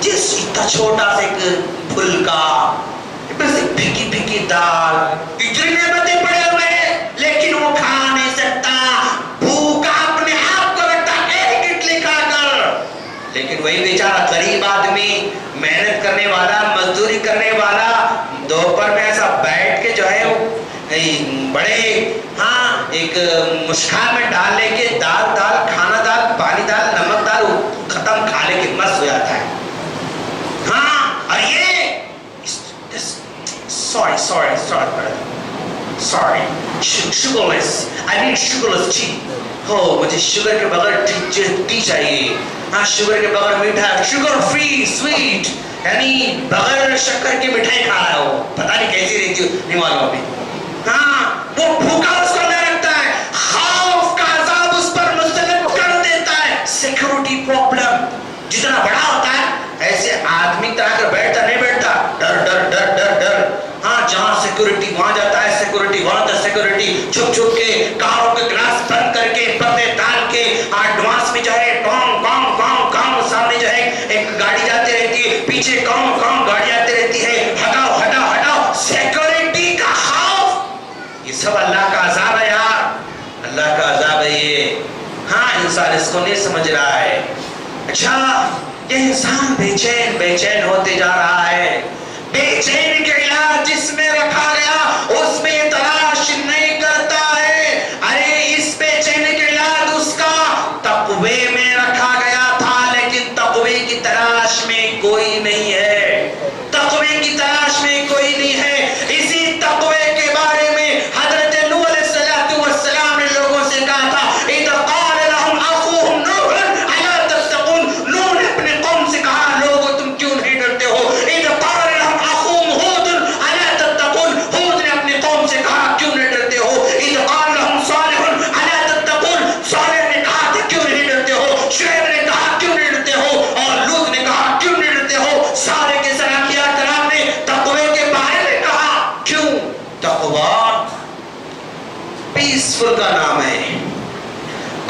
[SPEAKER 1] جس اتنا چھوٹا سا ایک پھلکا، پھیکی پھیکی دال، اتنی نعمتیں پڑے ہوئے ہیں لیکن وہ کھا نہیں سکتا. بھوکا اپنے آپ کو رکھتا ایک اڈلی کھا کر. لیکن وہی بیچارہ کرنے والا, مزدوری کرنے والا دوپہر میں ایسا بیٹھ کے جو ہے بڑے ایک مشکال میں ڈال لے کے دال کھانا دال پانی دال نمک دال ختم کھا لے کے مست ہو جاتا ہے. اور یہ sorry sugarless I need sugarless tea. مجھے شوگر کے بغیر ٹی چاہیے. شوگر کے بغیر میٹھا, شوگر فری سویٹ, یعنی بغیر شکر کی مٹھائی کھا رہا ہو, پتہ نہیں کیسی رہتی نہیں معلوم ابھی. وہ بھوکا اس کو نہیں رکھتا ہے, خوف کا عذاب اس پر مسلط کر دیتا ہے. سیکورٹی پرابلم جتنا بڑا ہوتا ہے ایسے آدمی طرح کر بیٹھتا نہیں بیٹھتا, ڈر ڈر ڈر ڈر ڈر. جہاں سیکورٹی وہاں جاتا ہے سیکورٹی, وہاں تک سیکورٹی, چھپ چھپ کے کاروں کے گلاس بند کر کے پردے ڈال کے ایڈوانس میں جو ہے کام کام کام کام, سامنے جو ہے ایک گاڑی جاتی رہتی ہے, پیچھے کام کام گاڑی آتی رہتی ہے, ہٹاؤ ہٹاؤ ہٹاؤ, سیکورٹی کا خوف. یہ سب اللہ کا عذاب ہے یار, اللہ کا عذاب ہے یہ. انسان اس کو نہیں سمجھ رہا ہے. اچھا یہ انسان بے چین ہوتے جا رہا ہے. بے چین کے علاج جس میں رکھا گیا اس میں تلاش نہیں کرتا ہے. ارے اس بے چینی کے علاج اس کا تقوی میں رکھا گیا تھا, لیکن تقوی کی تلاش میں کوئی نہیں ہے. تقوی کی تلاش میں کوئی نہیں ہے. اسی تقوی کے بارے میں حضرت نوح علیہ السلام نے لوگوں سے کہا تھا, اذ قال لهم اخوهم نوح الا تتقون. نوح نے اپنے قوم سے کہا, لوگوں تم کیوں نہیں ڈرتے ہو. اذ قال لهم اخوهم ہود الا تتقون. ہود نے اپنے قوم سے کہا کیوں نہیں ڈرتے ہو. اذ قال لهم صالح الا تتقون. صالح نے کہا تھا کیوں نہیں ڈرتے ہو. شعیب نے کہا کیوں نہیں ڈرتے ہو, اور لوط نے کہا کیوں نہیں ڈرتے ہو. سارے کے سارے انبیاء کرام نے تقوی کے بارے میں کہا. کیوں؟ تقوی پیسفل کا نام ہے,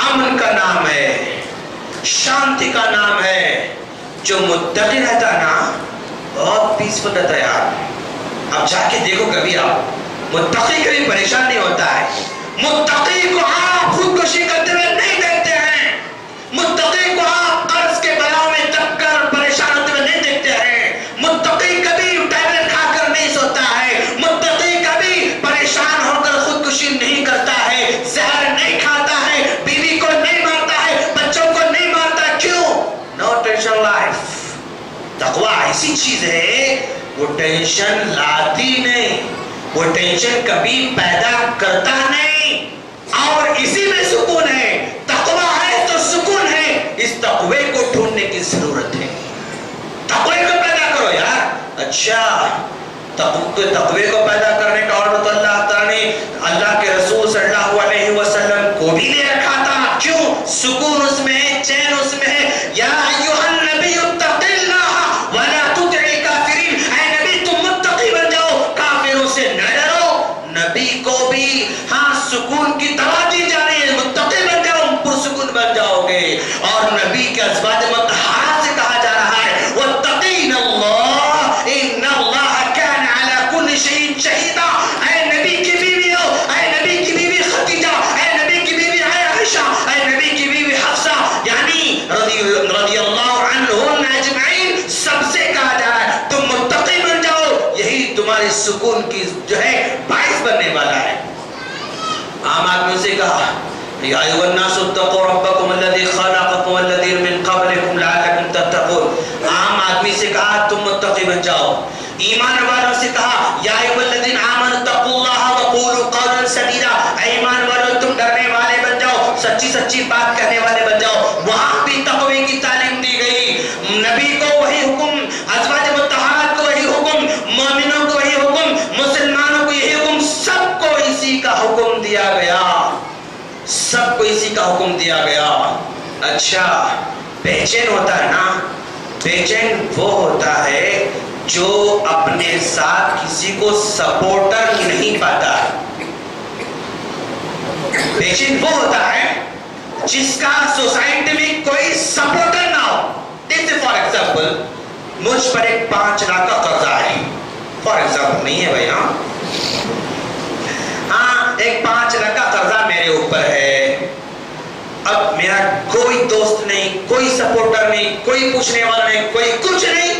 [SPEAKER 1] امن کا نام ہے, شانتی کا نام ہے. جو متقی رہتا نا بہت پیسفل رہتا ہے یار. اب جا کے دیکھو کبھی آپ متقی کبھی پریشان نہیں ہوتا ہے. متقی کو آپ خودکشی کرتے ہوئے نہیں دیکھتے ہیں. متقی کو آپ قرض کے بلاؤ میں دب کر پریشان ہوتے ہوئے نہیں دیکھتے ہیں. متقی کبھی ٹیبلٹ کھا کر نہیں سوتا ہے. متقی کبھی پریشان ہو کر خودکشی نہیں کرتا ہے, زہر نہیں کھاتا ہے, بیوی کو نہیں مارتا ہے, بچوں کو نہیں مارتا. کیوں؟ No tension life. تقوی ایسی چیز ہے وہ ٹینشن لاتی نہیں, وہ ٹینشن کبھی پیدا کرتا نہیں, اور اسی میں سکون ہے. تقوی ہے تو سکون ہے. اس تقوی کو ڈھونڈنے کی ضرورت ہے. تقوی کو پیدا کرو یار. اچھا تقوی کو پیدا کرنے کا آرڈر تو اللہ تعالیٰ نے اللہ کے رسول صلی اللہ علیہ وسلم کو بھی دے رکھا تھا. کیوں؟ سکون اس میں ہے, چین اس میں ہے. یا ایھا النبی اتق اللہ ولا تطع الکافرین. اے نبی تم متقی بن جاؤ, کافروں سے نہ ڈرو. نبی کو بھی سکون کی دوا دی جا رہی ہے, متقی بن جاؤ, پرسکون بن جاؤ گے. اور نبی کے ازواج مطہرات سے کہا جا رہا ہے واتقین اللہ ان اللہ کان علی کل شیء شہیدا. اے نبی کی بیوی ہو, اے نبی کی بیوی خدیجہ, اے نبی کی بیوی عائشہ, اے نبی کی بیوی حفصہ, یعنی رضی اللہ عنہم اجمعین, سب سے کہا جا رہا ہے تم متقی بن جاؤ. یہی تمہارے سکون کی جو ہے باعث بننے والا ہے. عام آدمی سے کہا یا ایھا الناس اتقوا ربکم الذی خلقکم والذین من قبلکم لعلکم تتقون. عام آدمی سے کہا تم متقی بن جاؤ. ایمان والوں سے کہا یا ایھا الذین آمنوا اتقوا اللہ وقولوا قولا سدیدا. ایمان والوں تم ڈرنے والے بن جاؤ, سچی بات کہنے والے بن جاؤ. وہاں بھی تقوی کی تعلیم دی گئی. نبی کو وہی حکم, ازواج مطہرات کو وہی حکم, مومنوں کو وہی حکم, مسلمانوں کو یہی حکم, سب کو اسی کا حکم دیا گیا. سب کو اسی کا حکم دیا گیا. اچھا بے چین ہوتا ہے نا, بے چین وہ ہوتا ہے جو اپنے ساتھ کسی کو سپورٹر نہیں پاتا. بے چین وہ ہوتا ہے جس کا سوسائٹی میں کوئی سپورٹر نہ ہو. جیسے فار ایگزامپل مجھ پر ایک 5 لاکھ کا قرضہ ہے. فار ایگزامپل نہیں ہے بھائی, ایک 5 لاکھ کا قرضہ میرے اوپر ہے. اب میرا کوئی دوست نہیں, کوئی سپورٹر نہیں, کوئی پوچھنے والا نہیں, کوئی کچھ نہیں.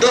[SPEAKER 1] 2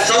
[SPEAKER 1] 100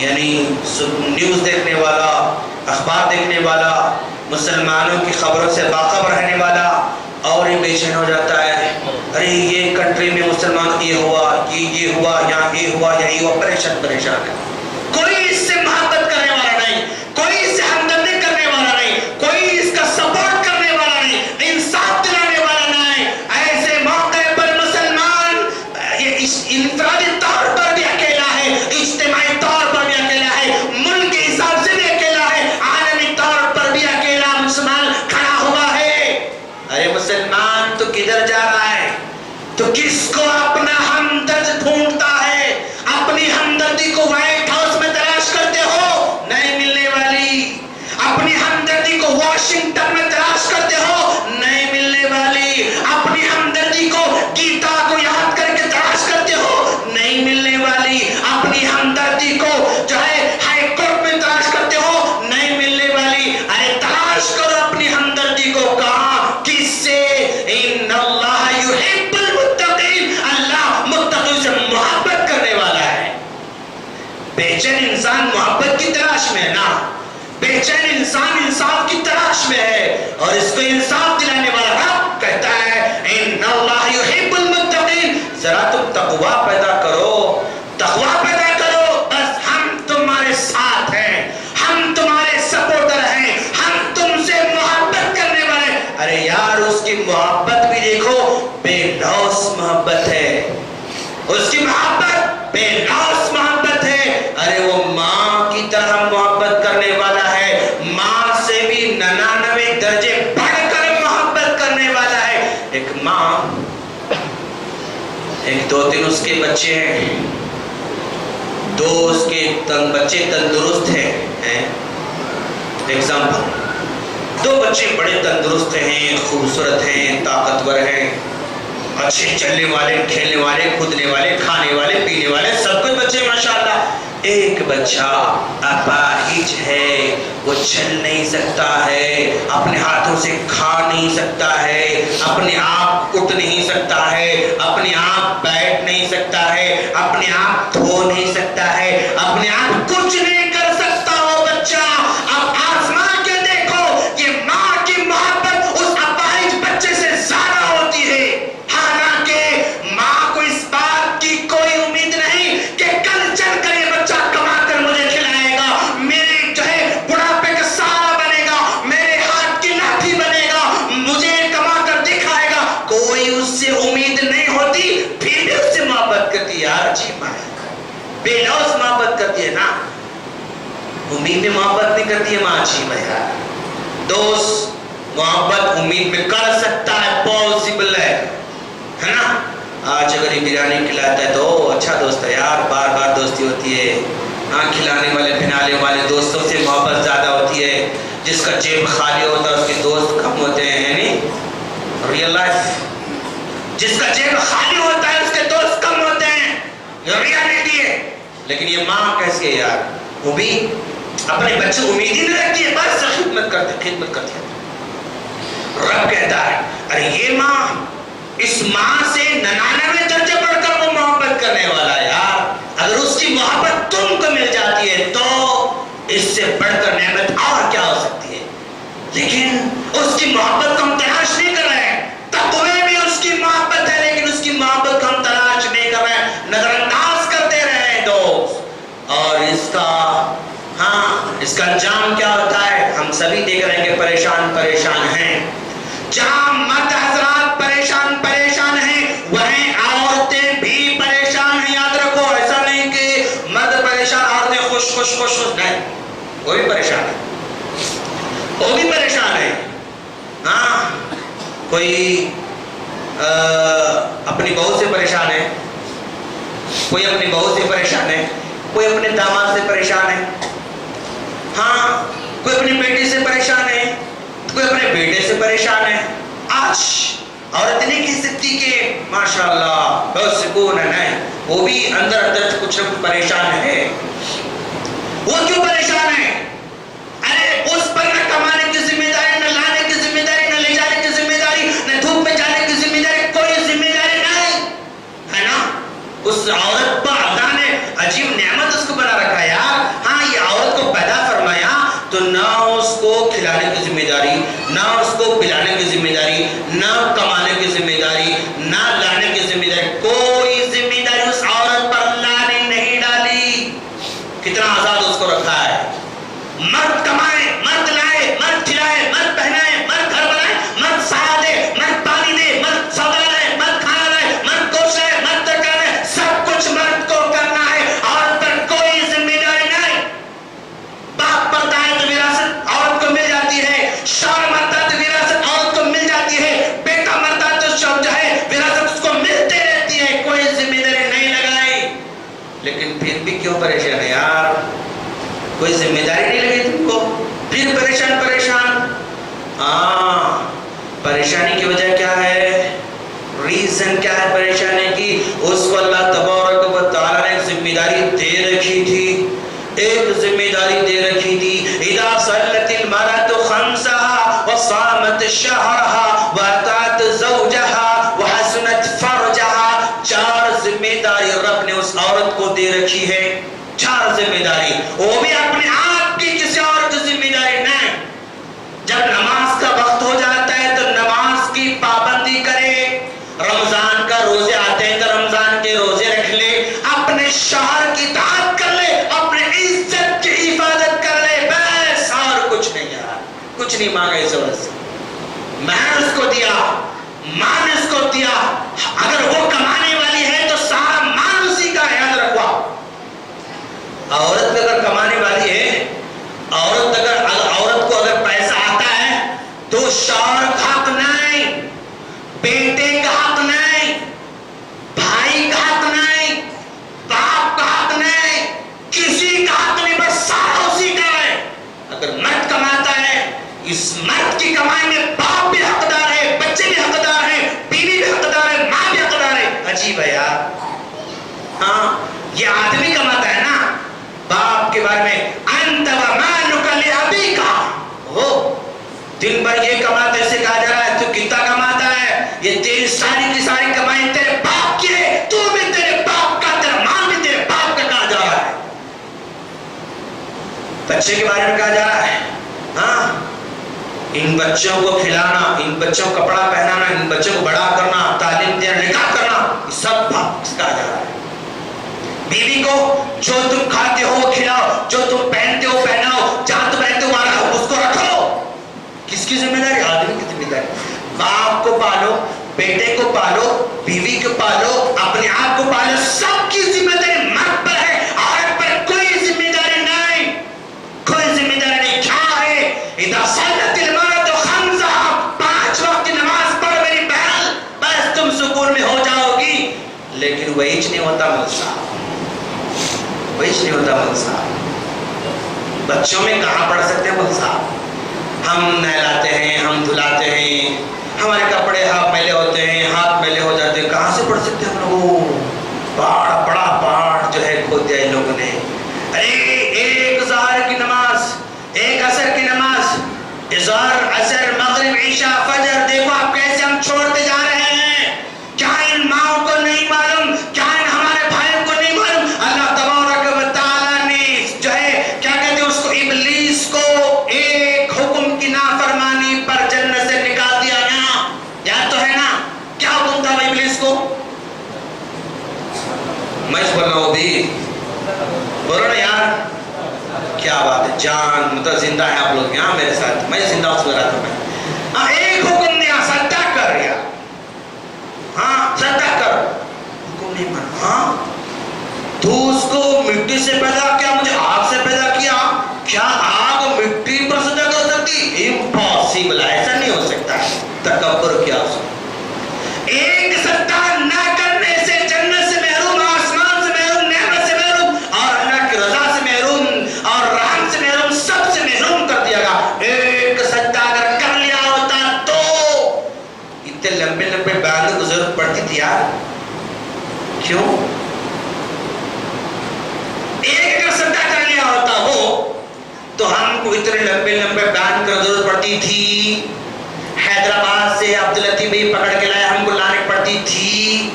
[SPEAKER 1] یعنی نیوز دیکھنے والا، اخبار دیکھنے والا، مسلمانوں کی خبروں سے باخبر رہنے والا اور ہی بے چین ہو جاتا ہے. ارے یہ کنٹری میں مسلمان یہ ہوا، یہ ہوا، یہاں یہ ہوا، یہ ہوا، پریشان ہے. کوئی اس سے محبت کرنے والا نہیں، کوئی اس سے ہمدردی کرنے والا نہیں، کوئی اس کا سپورٹ کرنے والا نہیں، انصاف دلانے والا نہیں. ایسے موقع پر مسلمان یہ انفرادی طور پر بھی اکیلا ہے، اجتماعی طور پر بھی اکیلا ہے، ملک کے حساب سے بھی اکیلا ہے، عالمی طور پر بھی اکیلا مسلمان کھڑا ہوا ہے. ارے مسلمان تو کدھر جا رہا ہے؟ تو کس کو اپنا ہمدرد ڈھونڈتا ہے؟ اپنی ہمدردی کو وائٹ ہاؤس میں تلاش کرتے ہو؟ نہیں ملنے والی. اپنی ہمدردی کو واشنگٹن میں تلاش کرتے ہو؟ نہیں ملنے والی. اپنی ہمدردی کو گیتا کو یاد کر کے تلاش کرتے ہو؟ نہیں ملنے والی. اپنی ہمدردی کو جو ہے ہائی کورٹ میں تلاش کرتے ہو؟ نہیں ملنے والی. ارے تلاش کرو اپنی ہمدردی کو کہاں، کس سے؟ ان اللہ یحب المتقین، اللہ متقی سے محبت کرنے والا ہے. بے چین انسان محبت کی تلاش میں ہے نا، بے چین انسان انصاف کی تلاش میں ہے، اور اس کو انصاف دلانے والا رب کہتا ہے ان اللہ یحب المتقین. ذرا تم تقوی پیدا کرو، تقوی پیدا کرو، بس ہم تمہارے ساتھ ہیں، ہم تمہارے سپورٹر ہیں، ہم تم سے محبت کرنے والے. ارے یار اس کی محبت بھی دیکھو، بے لوث محبت ہے، اس کی محبت بے لوث محبت ہے. ارے وہ ماں کی طرح محبت کرنے والا ہے، ماں سے بھی 99 درجے بڑھ کر محبت کرنے والا ہے. ایک ماں، ایک 2-3 اس کے بچے ہیں، 2 اس کے بچے تندرست ہیں. ایگزامپل، 2 بچے بڑے تندرست ہیں، خوبصورت ہیں، طاقتور ہیں، اچھے چلنے والے، کھیلنے والے، کودنے والے، کھانے والے، پینے والے، سب کوئی بچے ماشاءاللہ. ایک بچہ اپاہج ہے، وہ چل نہیں سکتا ہے، اپنے ہاتھوں سے کھا نہیں سکتا ہے، اپنے آپ اٹھ نہیں سکتا ہے، اپنے آپ بیٹھ نہیں سکتا ہے، اپنے آپ دھو نہیں سکتا ہے، اپنے آپ کچھ نہیں کر سکتا وہ بچہ. اب آسمان کے دیکھو کہ ماں کی محبت اس اپاہج بچے سے زیادہ ہوتی ہے. حالانکہ ماں کو اس بات کی کوئی امید نہیں کہ کل چل کر یہ بچہ کما کر مجھے کھلائے گا، میرے جو ہے بڑھاپے کا سہارا بنے گا، میرے ہاتھ کی لاٹھی بنے گا، مجھے کما کر دکھائے گا. کوئی اس سے امید نہیں ہوتی، پھر بھی اس سے محبت کرتی ہے. یار جی ماں بے لوث محبت کرتی ہے نا، امید میں محبت نہیں کرتی ہے ماں جی میں. یار دوست محبت امید میں کر سکتا ہے، پاسبل ہے نا. آج اگر یہ بریانی کھلاتا ہے تو اچھا دوست ہے یار، بار بار دوستی ہوتی ہے. ہاں کھلانے والے پہنانے والے دوستوں سے محبت زیادہ ہوتی ہے. جس کا جیب خالی ہوتا ہے اس کے دوست کم ہوتے ہیں، یعنی ریئل لائف. جس کا جیب خالی ہوتا ہے اس کے دوست کم ہوتے ہیں، یہ ریالٹی ہے. لیکن یہ ماں کیسی ہے یار، امید، اپنے بچے امید ہی نہیں رکھتی ہے، بس خدمت کرتی ہے. رب کہتا ہے ارے یہ ماں، اس ماں سے 99 درجے بڑھ کر وہ محبت کرنے والا ہے. یار اگر اس کی محبت تم کو مل جاتی ہے تو اس سے بڑھ کر نعمت اور کیا ہو سکتی ہے. لیکن اس کی محبت کو ہم تلاش نہیں کر رہے ہیں. تقوی بھی اس کی محبت ہے، لیکن اس کی محبت کو ہم تلاش نہیں کر رہے ہیں، نظر انداز کرتے رہے ہیں دوست. اور اس کا انجام کیا ہوتا ہے ہم سبھی دیکھ رہے ہیں کہ پریشان ہیں. جہاں مرد حضرات پریشان ہیں، وہیں عورتیں بھی پریشان ہیں. یاد رکھو، ایسا نہیں کہ مرد پریشان عورتیں خوش نہیں، وہ بھی پریشان ہے. ہاں کوئی اپنی بہو سے پریشان ہے، کوئی اپنی بہو سے پریشان ہے، کوئی اپنے داماد سے پریشان ہے، ہاں کوئی اپنی بیٹی سے پریشان ہے، کوئی اپنے بیٹے سے پریشان ہے. آج عورت نہیں کہہ سکتی کہ ماشاءاللہ بہت سکون ہے، نہیں، وہ بھی اندر کچھ نہ کچھ پریشان ہے. وہ کیوں پریشان ہے؟ ارے اس پر نہ کمانے کی ذمہ داری، نہ لانے کی ذمہ داری، نہ لے جانے کی ذمہ داری، نہ دھوپ میں جانے کی ذمہ داری، کوئی ذمہ داری نہیں ہے نا. اس عورت پر اللہ نے عجیب نعمت اس کو بنا رکھا ہے. یار کھلانے کی ذمہ داری، نہ اس کو پلانے کی ذمہ داری، نہ کمانے کی ذمہ داری، نہ لانے کی ذمہ داری، کوئی ذمہ داری اس عورت پر اللہ نے نہیں ڈالی۔ کتنا آزاد اس کو رکھا ہے۔ مرد کمائے، مرد لائے، مرد کھلائے، مرد پہنائے، مرد گھر بنائے، مرد سایہ دے، مرد پانی دے، مرد سودا لائے، مرد کھانا لائے، مرد گوشت لائے، مرد ترکاری لائے، سب کچھ مرد کو کرنا ہے، عورت پر کوئی ذمہ داری نہیں۔ باپ مرتا ہے تو وراثت عورت کو مل جاتی ہے، شوہر مرتا ہے تو وراثت عورت کو مل جاتی ہے، بیٹا مرتا ہے تو شوہر جو ہے وراثت اس کو ملتے رہتی ہے، کوئی ذمہ داری نہیں لگائی۔ لیکن پھر بھی کیوں پریشان ہے یار؟ کوئی ذمہ داری نہیں لگی تم کو، پھر پریشان۔ ہاں، پریشانی کی وجہ کیا ہے؟ ریزن کیا ہے پریشانی کی؟ اس کو اللہ تبارک و تعالیٰ نے ذمہ داری دے رکھی تھی، ایک ذمہ داری دے رکھی تھی۔ اذا صلت المرأة خمسها وصامت شهرها وأطاعت زوجها وحسنت فرجها، چار ذمہ داری رب نے اس عورت کو دے رکھی ہے، چار ذمہ داری، وہ بھی اپنے آپ کی، کسی اور کی ذمہ داری نہیں۔ جب نماز کا وقت ہو جاتا ہے تو نماز کی پابندی کرے، رمضان کا روزے آتے ہیں تو رمضان کے روزے رکھ لے، اپنے شوہر کی اطاعت کر لے، اپنے عزت کی حفاظت کر لے، بس اور کچھ نہیں یار، کچھ نہیں مانگا اس عورت سے۔ مہر اس کو دیا، مان اس کو دیا، اگر وہ کمانے والی ہے تو سارا مان اسی کا، یاد رکھوا۔ عورت اگر کمانے والی ہے، عورت کو اگر پیسہ آتا ہے تو شوہر کا حق نہیں، بیٹے کا حق نہیں، بھائی کا حق نہیں، باپ کا حق نہیں، کسی کا حق نہیں، بس سارا اسی کا ہے۔ اگر مرد کماتا ہے، اس مرد کی کمائی میں باپ بھی حقدار ہے، بچے بھی حقدار ہیں، بیوی بھی حقدار ہے، ماں بھی حقدار ہے۔ عجیب ہے یار۔ ہاں، یہ آدمی کماتا ہے نا، باپ کے بارے میں انت ومالک لابیک، وہ دن بھر یہ کماتا ہے، اسے کہا جا رہا ہے تو کتنا کماتا ہے؟ یہ تیری ساری کی ساری کمائی تیرے باپ کی ہے، تو بھی تیرے باپ کا، تیرا مال بھی تیرے باپ کا کہا جا رہا ہے۔ بچے کے بارے میں کہا جا رہا ہے، ہاں، ان بچوں کو کھلانا، ان بچوں کو کپڑا پہنانا، ان بچوں کو بڑا کرنا، تعلیم دینا، نکاح کرنا، یہ سب باپ سے کہا جا رہا ہے۔ بیوی کو جو تم کھاتے ہو وہ کھلاؤ، جو تم پہنتے ہو پہناؤ، جہاں تم رہتے ہو وہاں اس کو رکھو۔ کس کی ذمہ داری؟ آدمی کی ذمہ داری۔ باپ کو پالو، بیٹے کو پالو، بیوی کو پالو، اپنے آپ کو پالو، سب کی ذمہ داری مرد پر ہے، عورت پر کوئی ذمہ داری نہیں، کوئی ذمہ داری نہیں۔ کیا ہے؟ اذا صلت المرأة خمسها، 5 وقت کی نماز پڑھ میری بہن، بس تم سکون میں ہو جاؤ گی۔ لیکن وہی نہیں ہوتا ملسا، وہی نہیں ہوتا ملسا۔ بچوں میں کہاں پڑھ سکتے ہیں ملسا؟ ہم نہلاتے ہیں، ہم دھلاتے ہیں، ہمارے کپڑے ہاتھ میلے ہوتے ہیں، ہاتھ میلے ہو جاتے ہیں، کہاں سے پڑھ سکتے ہیں ہم لوگ؟ بڑا پاٹ جو ہے کھود دیا ان لوگوں نے۔ ارے ایک ظہر کی نماز، ایک عصر کی نماز، ظہر، عصر، مغرب، عشاء، فجر، دیکھو آپ کیسے ہم چھوڑتے جا رہے ہیں۔ کیا ان ماؤں کو نہیں معلوم؟ کیا ان ہمارے بھائیوں کو نہیں معلوم؟ اللہ تبارک و تعالیٰ نے جو ہے کیا کہتے ہیں اس کو، ابلیس کو ایک حکم کی نافرمانی پر جنت سے نکال دیا نا، یاد تو ہے نا؟ کیا حکم تھا ابلیس کو؟ میں بول رہا ہوں بھی، بولو نا یار، کیا بات ہے، جان مطلب زندہ ہے آپ لوگ یہاں میرے ساتھ، میں زندہ اس کو رہتا ہوں۔ ہاں، ایک حکم دیا، سجدہ کر رہا، ہاں سجدہ کر، حکم نہیں مانا۔ ہاں، تو اس کو مٹی سے پیدا کیا، مجھے آگ سے پیدا کیا، کیا آگ مٹی پر سجدہ کر سکتی؟ امپاسبل، ایسا نہیں ہو سکتا۔ تکبر کیا اس کو، ایک سجدہ نہ کرنے سے جنت سے محروم، آسمان سے محروم، نعمت سے محروم، اور اللہ کی رضا سے محروم، اور رحم سے محروم، سب سے محروم کر دیا گا۔ ایک سجدہ اگر کر لیا ہوتا تو اتنے لمبے لمبے بیانوں کی ضرورت پڑتی تھی یار، کیوں؟ ایک اگر سجدہ کر لیا ہوتا ہو تو ہم کو اتنے لمبے لمبے بیان کی ضرورت پڑتی تھی، حیدرآباد سے عبداللطیف بھائی پکڑ کے لائے، ہم کو لانے پڑتی تھی،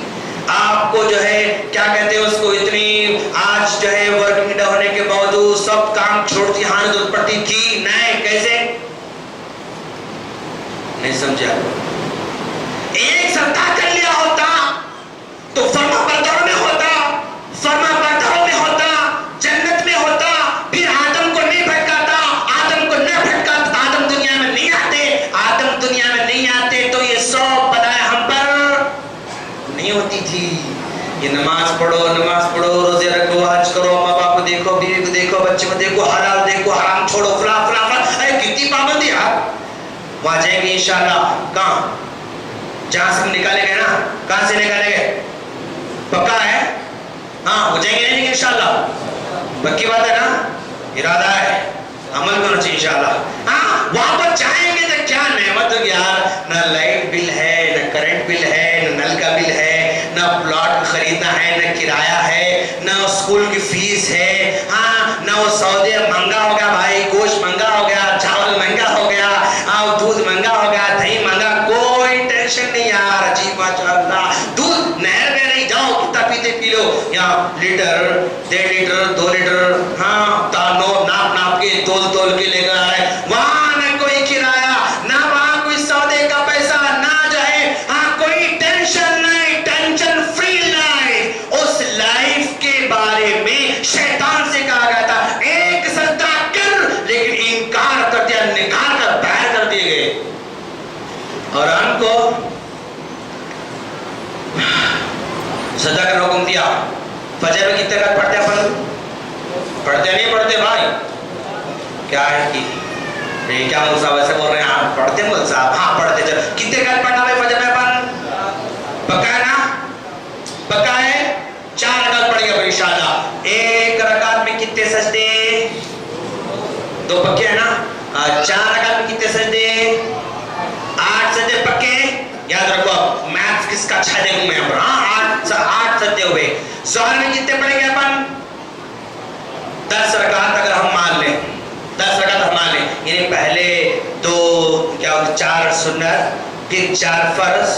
[SPEAKER 1] آپ کو جو ہے کیا کہتے ہیں اس کو، اتنی آج جو ہے ورکنگ ہونے کے باوجود سب کام چھوڑتی آنے ضرورت پڑتی تھی۔ نہیں، کیسے نہیں سمجھا؟ ایک سجدہ کر لیا ہوتا تو فرما برداروں میں ہوتا، فرما برداروں میں ہوتا، جنت میں ہوتا، پھر آدم کو نہیں بھٹکاتا، آدم کو نہ بھٹکاتا، آدم دنیا میں نہیں آتے، آدم دنیا میں نہیں آتے تو یہ سب بلائیں ہم پر نہیں ہوتی تھی۔ یہ نماز پڑھو، روزے رکھو، حج کرو، ماں باپ کو دیکھو، بیوی کو دیکھو، بچے کو دیکھو، حلال دیکھو، حرام چھوڑو، فلاں فلاں فلاں، ارے کتنی پابندی یار۔ وہاں جائیں گے انشاءاللہ، کہاں؟ جہاں سے ہم نکالے گئے نا، کہاں سے نکالے گئے؟ پکا ہے؟ ہاں وہ جائیں گے نہیں انشاءاللہ، پکی بات ہے نا، ارادہ ہے، عمل کرنا چاہیے انشاءاللہ۔ ہاں وہاں پر جائیں گے تو کیا نعمت ہوگی یار، نہ لائٹ بل ہے، نہ کرنٹ بل ہے، نہ نل کا بل ہے، نہ پلاٹ خریدنا ہے، نہ کرایہ ہے، نہ اسکول کی فیس ہے، ہاں نہ وہ سودے مہنگا ہو گیا بھائی، گوشت مہنگا ہو گیا، چاول مہنگا ہو گیا، دودھ مہنگا ہو گیا، دہی مہنگا، کوئی ٹینشن نہیں یار، عجیب ماشاءاللہ۔ دودھ نہر میں نہیں، جاؤ کتنا پیتے پی لو، یہاں لیٹر، 1.5 لیٹر، 2 لیٹر، ہاں ناپ کے تول کے لے کر آ رہے، وہاں نہ کوئی کرایہ، نہ وہاں کوئی سودے کا پیسہ، نہ جو ہے ہاں کوئی ٹینشن نہیں، ٹینشن فری لائف۔ اس لائف کے بارے میں شیطان سے کہا گیا تھا ایک سجدہ کر، لیکن انکار کر دیا، نکال کر باہر کر دیے گئے۔ اور ہم کو سجدہ کا حکم دیا۔ فجر میں کتنے رکعت پڑھتے اپن؟ پڑھتے نہیں پڑھتے بھائی؟ کیا ہے کہ نہیں، کیا مول صاحب ایسے بول رہے ہیں؟ ہاں پڑھتے مول صاحب، ہاں پڑھتے۔ کتنے رکعت پڑھنا ہے فجر میں اپن؟ پکا ہے نا؟ پکا ہے؟ 4 رکعت پڑھیں گے اپن انشاءاللہ۔ ایک رکعت میں کتنے سجدے؟ 2 پکے ہیں نا؟ 4 رکعت میں کتنے سجدے؟ 8 سجدے پکے؟ یاد رکھو، اب میتھس کس کا اچھا دیکھوں میں پر، ہاں 8 سجدے ہوئے۔ ظہر میں کتنے پڑھیں گے اپن؟ 10 رکعت اگر ہم مان لیں، 10 رکعت ہم مان لیں، یعنی پہلے 4 سنت، پھر 4 فرض،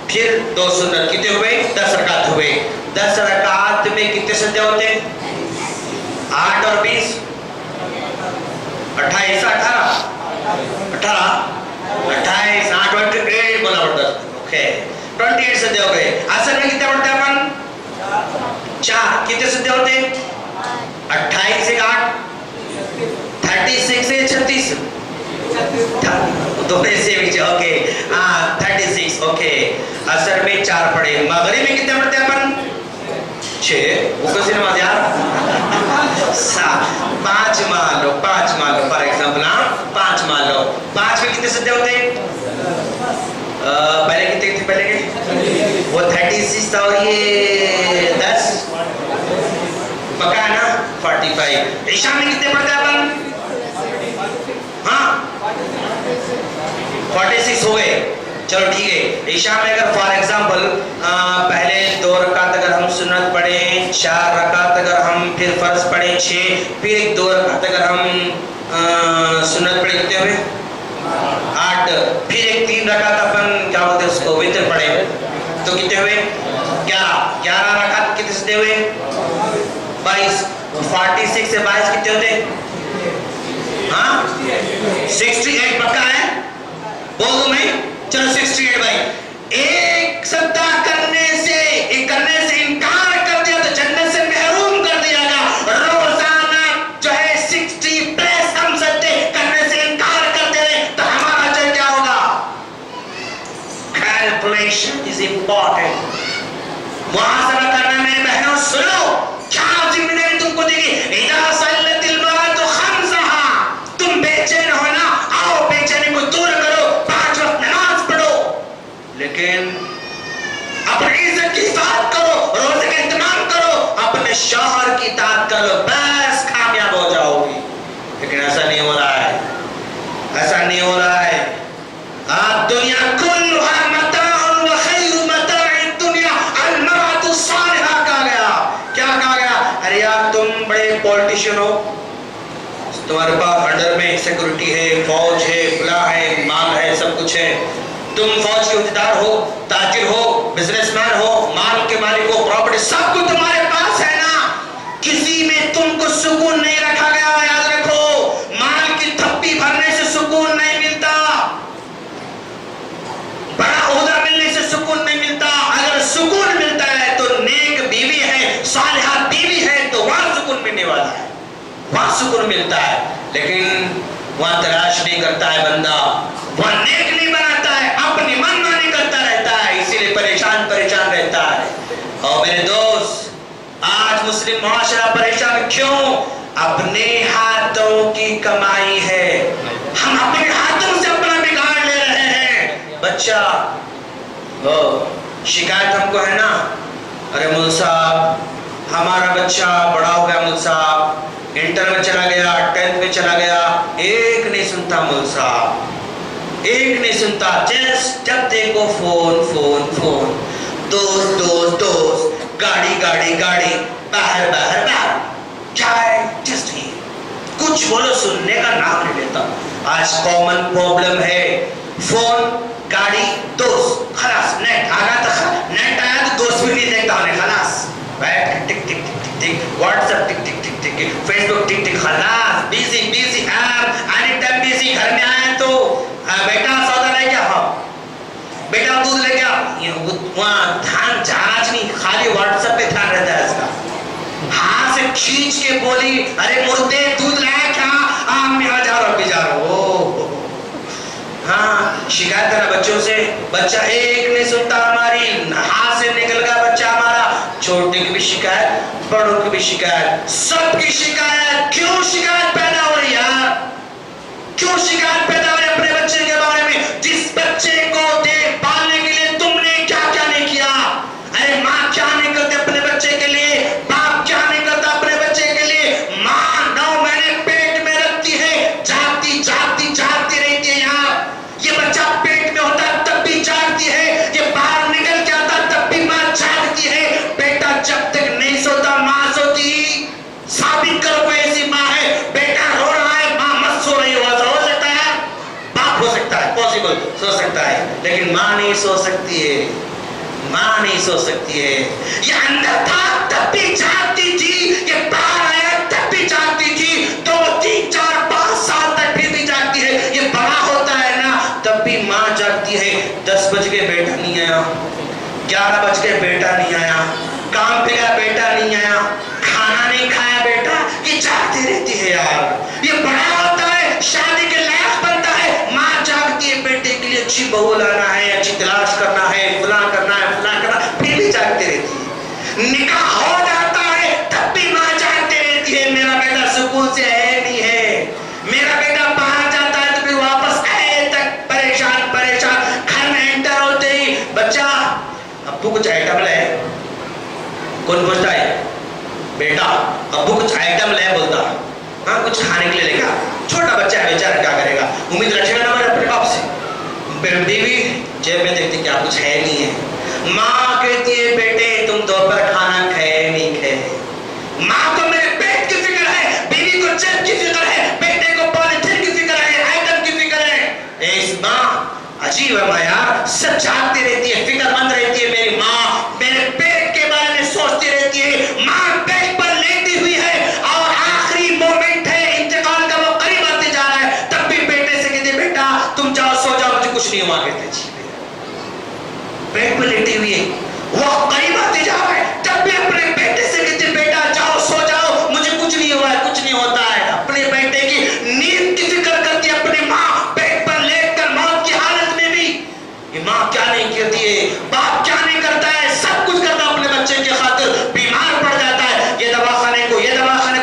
[SPEAKER 1] پھر 2 سنت، کتنے ہوئے؟ 10 رکعت ہوئے۔ 10 رکعت میں کتنے سجدے ہوتے ہیں؟ 8 اور 20 28 18 28 8 28 بولا پڑتا، اوکے 28 سجدے ہو گئے۔ اصل میں کتنے پڑھتے ہیں اپن؟ 4۔ کتنے سجدے ہوتے ہیں؟ 28 سے 8 36 سے 36 دو سے بھی، اوکے ہاں 36، اوکے۔ اثر میں 4 پڑھے۔ مغرب میں کتنے پڑھتے ہیں اپن؟ 6۔ وہ کیسے نماز یار؟ 5 مان لو، 5 مان لو، فار ایگزامپل، ہاں 5 مان لو۔ 5 میں کتنے سجدے ہوتے ہیں؟ پہلے کتنے تھے؟ پہلے کے وہ 36 تھا اور یہ 10 پکا ہے نا 45۔ عشاء میں کتنے پڑھتے ہیں اپن؟ ہاں 46 ہو گئے، چلو ٹھیک ہے۔ عشاء میں اگر فار ایگزامپل پہلے 2 رکعت اگر ہم سنت پڑھیں، 4 رکعت اگر ہم پھر فرض پڑھیں 6، پھر ایک 2 رکعت اگر ہم سنت پڑھیں، کتنے ہوئے؟ 8، پھر ایک 3 رکعت اپن کیا بولتے ہیں اس کو وتر پڑھیں تو کتنے ہوئے؟ 11 رکعت کتنے سجدے ہوئے؟ 22۔ 46 سے 22 کتنے ہوتے ہیں؟ ہاں 68 پکا ہے؟ بول دوں میں؟ چلو 68 بھائی۔ ایک سجدہ کرنے سے انکار کر دیا تو جنت سے محروم کر دیا گا۔ روزانہ جو ہے 60 پلس ہم سجدے کرنے سے انکار کرتے رہے تو ہمارا اجر کیا ہوگا؟ Calculation is important. محاسبہ کرنا میرے بہنوں سنو، کیا ذمہ داری تم کو دے گی؟ اذا صلت المرأة خمسها، تم بے چین ہو نا، آؤ بے چینی کو دور کرو، 5 وقت نماز پڑھو، لیکن اپنی عزت کی حفاظت کرو، روزے کا اہتمام کرو، اپنے شوہر کی اطاعت کر لو، بس کامیاب ہو جاؤ گی۔ لیکن ایسا نہیں ہو رہا ہے، ایسا نہیں ہو رہا ہے۔ دنیا کلها متاع وخیر متاع الدنیا المرأة الصالحہ کہا گیا۔ کیا کہا گیا؟ ارے یار تم بڑے پولیٹیشین ہو، تمہارے پاس انڈر میں سیکورٹی ہے، فوج ہے، فلاں ہے، مال ہے، سب کچھ ہے، تم فوج کے عہدیدار ہو، تاجر ہو، بزنس مین ہو، مال کے مالک ہو، پراپرٹی سب کچھ تمہارے پاس ہے نا، کسی میں تم کو سکون نہیں رکھا گیا۔ یاد رکھو، مال کی تھپی بھرنے سے سکون نہیں ملتا، سکون ملتا ہے، لیکن وہاں تلاش نہیں کرتا ہے بندہ، وہاں نیک نہیں بناتا ہے، اپنی من مانی کرتا رہتا ہے، اسی لیے پریشان رہتا ہے۔ اور میرے دوست، آج مسلم معاشرہ پریشان کیوں؟ اپنے ہاتھوں کی کمائی ہے، ہم اپنے ہاتھوں سے اپنا بگاڑ لے رہے ہیں۔ بچہ شکایت ہم کو ہے نا، ارے مول صاحب ہمارا بچہ بڑا ہو گیا، مول صاحب انٹر میں چلا گیا، 10th میں چلا گیا، ایک نہیں سنتا مول صاحب، ایک نہیں سنتا، جب دیکھو فون، دوست، گاڑی، باہر، چائے، جسٹ ہی کچھ بولو سننے کا نام نہیں لیتا۔ آج کامن پرابلم ہے، فون، گاڑی، دوست، خلاص نیٹ آیا تو دوست بھی نہیں دیکھتا انہیں، خلاص بیٹھ ٹک واٹس ایپ ٹک فیس بک ٹک خلاص بیزی اینی ٹائم بیزی۔ گھر میں آئے تو بیٹا سودا لے گیا، ہاں بیٹا دودھ لے گیا، وہاں دھیان جہاز نہیں، خالی واٹس ایپ پہ دھیان رہتا ہے اس کا۔ ہاں سے کھینچ کے بولی، ارے مردے دودھ لایا کیا؟ میں جا رہا ہوں۔ ہاں شکایت کرنا بچوں سے، بچہ ایک نہیں سنتا ہماری، ہاتھ سے نکل گیا بچہ ہمارا، چھوٹے کی بھی شکایت، بڑوں کی بھی شکایت، سب کی شکایت۔ کیوں شکایت پیدا ہو رہی یار؟ کیوں شکایت پیدا ہو رہی اپنے بچے کے بارے میں؟ جس بچے کو دیکھ بھالنے کے لیے تم نے کیا نہیں کیا؟ ارے ماں کیا نہیں کرتے اپنے بچے کے لیے، باپ کیا نہیں کرتا اپنے بچے کے لیے؟ ماں 9 مہینے پیٹ میں رکھتی ہے، جاگتی رہتی ہے یار۔ یہ بچہ پیٹ میں ہوتا ہے تب بھی جاگتی ہے، یہ باہر نکل کے آتا تب بھی ماں جاگتی ہے۔ بیٹا جب تک نہیں سوتا ماں سوتی، ثابت کرو کوئی ایسی ماں ہے؟ بیٹا رو رہا ہے، ماں مت سو رہی ہو سکتا ہے؟ باپ ہو سکتا ہے، پاسبل سو سکتا ہے، لیکن ماں نہیں سو سکتی ہے، ماں نہیں سو سکتی ہے۔ یہ اندر تھا تب بھی جاگتی تھی، یہ باہر آیا تب بھی جاگتی تھی، 2 3 4 5 سال تک پھر بھی جاگتی ہے۔ یہ بڑا ہوتا ہے نا تب بھی ماں جاگتی ہے۔ 10 بج کے بیٹا نہیں آیا، 11 بج کے بیٹا نہیں آیا، کام پہ گیا بیٹا نہیں آیا، کھانا نہیں کھایا بیٹا، یہ جاگتی رہتی ہے یار۔ یہ بڑا ہوتا ہے، شادی کے لائق بنتا ہے، ماں جاگتی ہے بیٹے کے لیے، اچھی بہو لانا ہے، اچھی تلاش کرنا ہے، فلاں کرنا ہے، پھر بھی جاگتی رہتی ہے۔ نکاح ہو جاتا ہے تب بھی ماں جاگتی رہتی ہے، میرا بیٹا سکون سے ہے نہیں ہے، میرا بیٹا باہر جاتا ہے تو پھر واپس آئے تک پریشان۔ گھر میں انٹر ہوتے ہی بچہ ابو کچھ آئٹم لے، کون پوچھتا ہے؟ بیٹا ابو کچھ آئٹم لے بولتا، ہاں کچھ کھانے کے لیے لے گا، چھوٹا بچہ ہے بیچارہ کیا کرے گا، امید رکھے گا نا میرے اپنے باپ سے۔ بیوی جیب میں دیکھتی کیا کچھ ہے نہیں ہے، ماں کہتی ہے بیٹے تم دوپہر کھانا کھائے نہیں کھائے، ماں کو میرے پیٹ کی فکر ہے، بیوی کو جیب کی فکر ہے، بیٹے کو پالیتھین کی فکر ہے، آئٹم کی فکر ہے۔ اس ماں عجیب ہے ماں یار، سب جاگتی رہتی ہے، فکر مند رہتی ہے میری ماں، میرے پیٹ کے بارے میں سوچتی رہتی ہے۔ ماں پیٹ پر لیٹی ہوئی ہے اور آخری مومنٹ ہے، انتقال کا وہ قریب آتے جا رہا ہے، تب بھی بیٹے سے کہتے بیٹا تم جاؤ سو جاؤ، مجھے کچھ نہیں ہوا، کہتے جی پیٹ پر لیٹی ہوئی ہے، وہ قریب آتے جا رہا ہے، تب بھی اپنے بیٹے سے کہتے بیٹا جاؤ سو جاؤ، مجھے کچھ نہیں ہوا ہے، کچھ نہیں ہوتا ہے۔ اپنے بیٹے کی نیند کی فکر کرتی ہے اپنی ماں، پیٹ پر لیٹ کر موت کی حالت میں بھی۔ یہ ماں کیا نہیں کرتی ہے، باپ کیا نہیں کرتا ہے، سب کچھ کرتا اپنے بچے کی خاطر، بیمار پڑ جاتا ہے، یہ دواخانے کو یہ دواخانے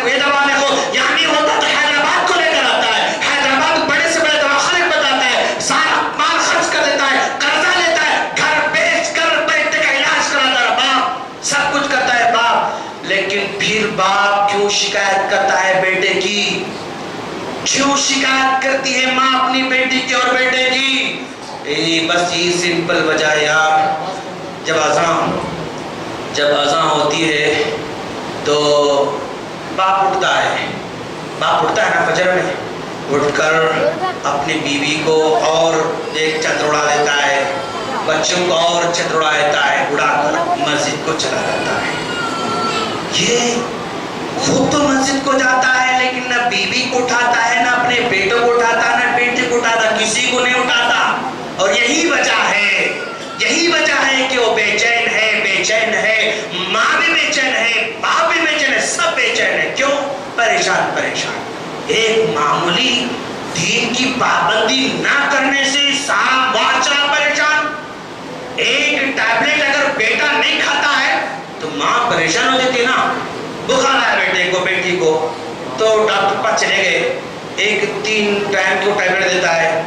[SPEAKER 1] کو، یہاں نہیں ہوتا تو حیدرآباد کو لے کر آتا ہے، حیدرآباد بڑے سے بڑے دواخانے کو بتاتا ہے، سارا مال خرچ کر دیتا ہے، قرضہ لیتا ہے، گھر بیچ کر بیٹے کا علاج کراتا ہے، باپ سب کچھ کرتا ہے باپ۔ لیکن پھر باپ کیوں شکایت کرتا ہے بیٹے کی؟ کیوں شکایت کرتی ہے ماں اپنی بیٹی کی اور بیٹے کی؟ بس یہ سمپل وجہ ہے یار، جب اذان ہوتی ہے تو باپ اٹھتا ہے نا فجر میں، اٹھ کر اپنی بیوی کو اور ایک چتر اڑا دیتا ہے، بچوں کو اور چتر اڑا دیتا ہے، اڑا کر مسجد کو چلا جاتا ہے۔ یہ خود تو مسجد کو جاتا ہے لیکن نہ بیوی کو اٹھاتا ہے، نہ اپنے بیٹوں کو اٹھاتا، نہ بیٹے کو اٹھاتا، کسی کو نہیں اٹھاتا۔ اور یہی وجہ ہے کہ وہ بے چین ہے، ماں بھی بے چین ہے، باپ بھی بے چین ہے، سب بے چین ہے۔ کیوں؟ پریشان ایک معمولی دین کی پابندی نہ کرنے سے سارا معاشرہ پریشان. ایک ٹیبلٹ اگر بیٹا نہیں کھاتا ہے تو ماں پریشان ہو جاتی ہے نا. بخار آیا بیٹے کو بیٹی کو تو ڈاکٹر پاس چلے گئے. ایک 3 ٹائم کو ٹیبلٹ دیتا ہے,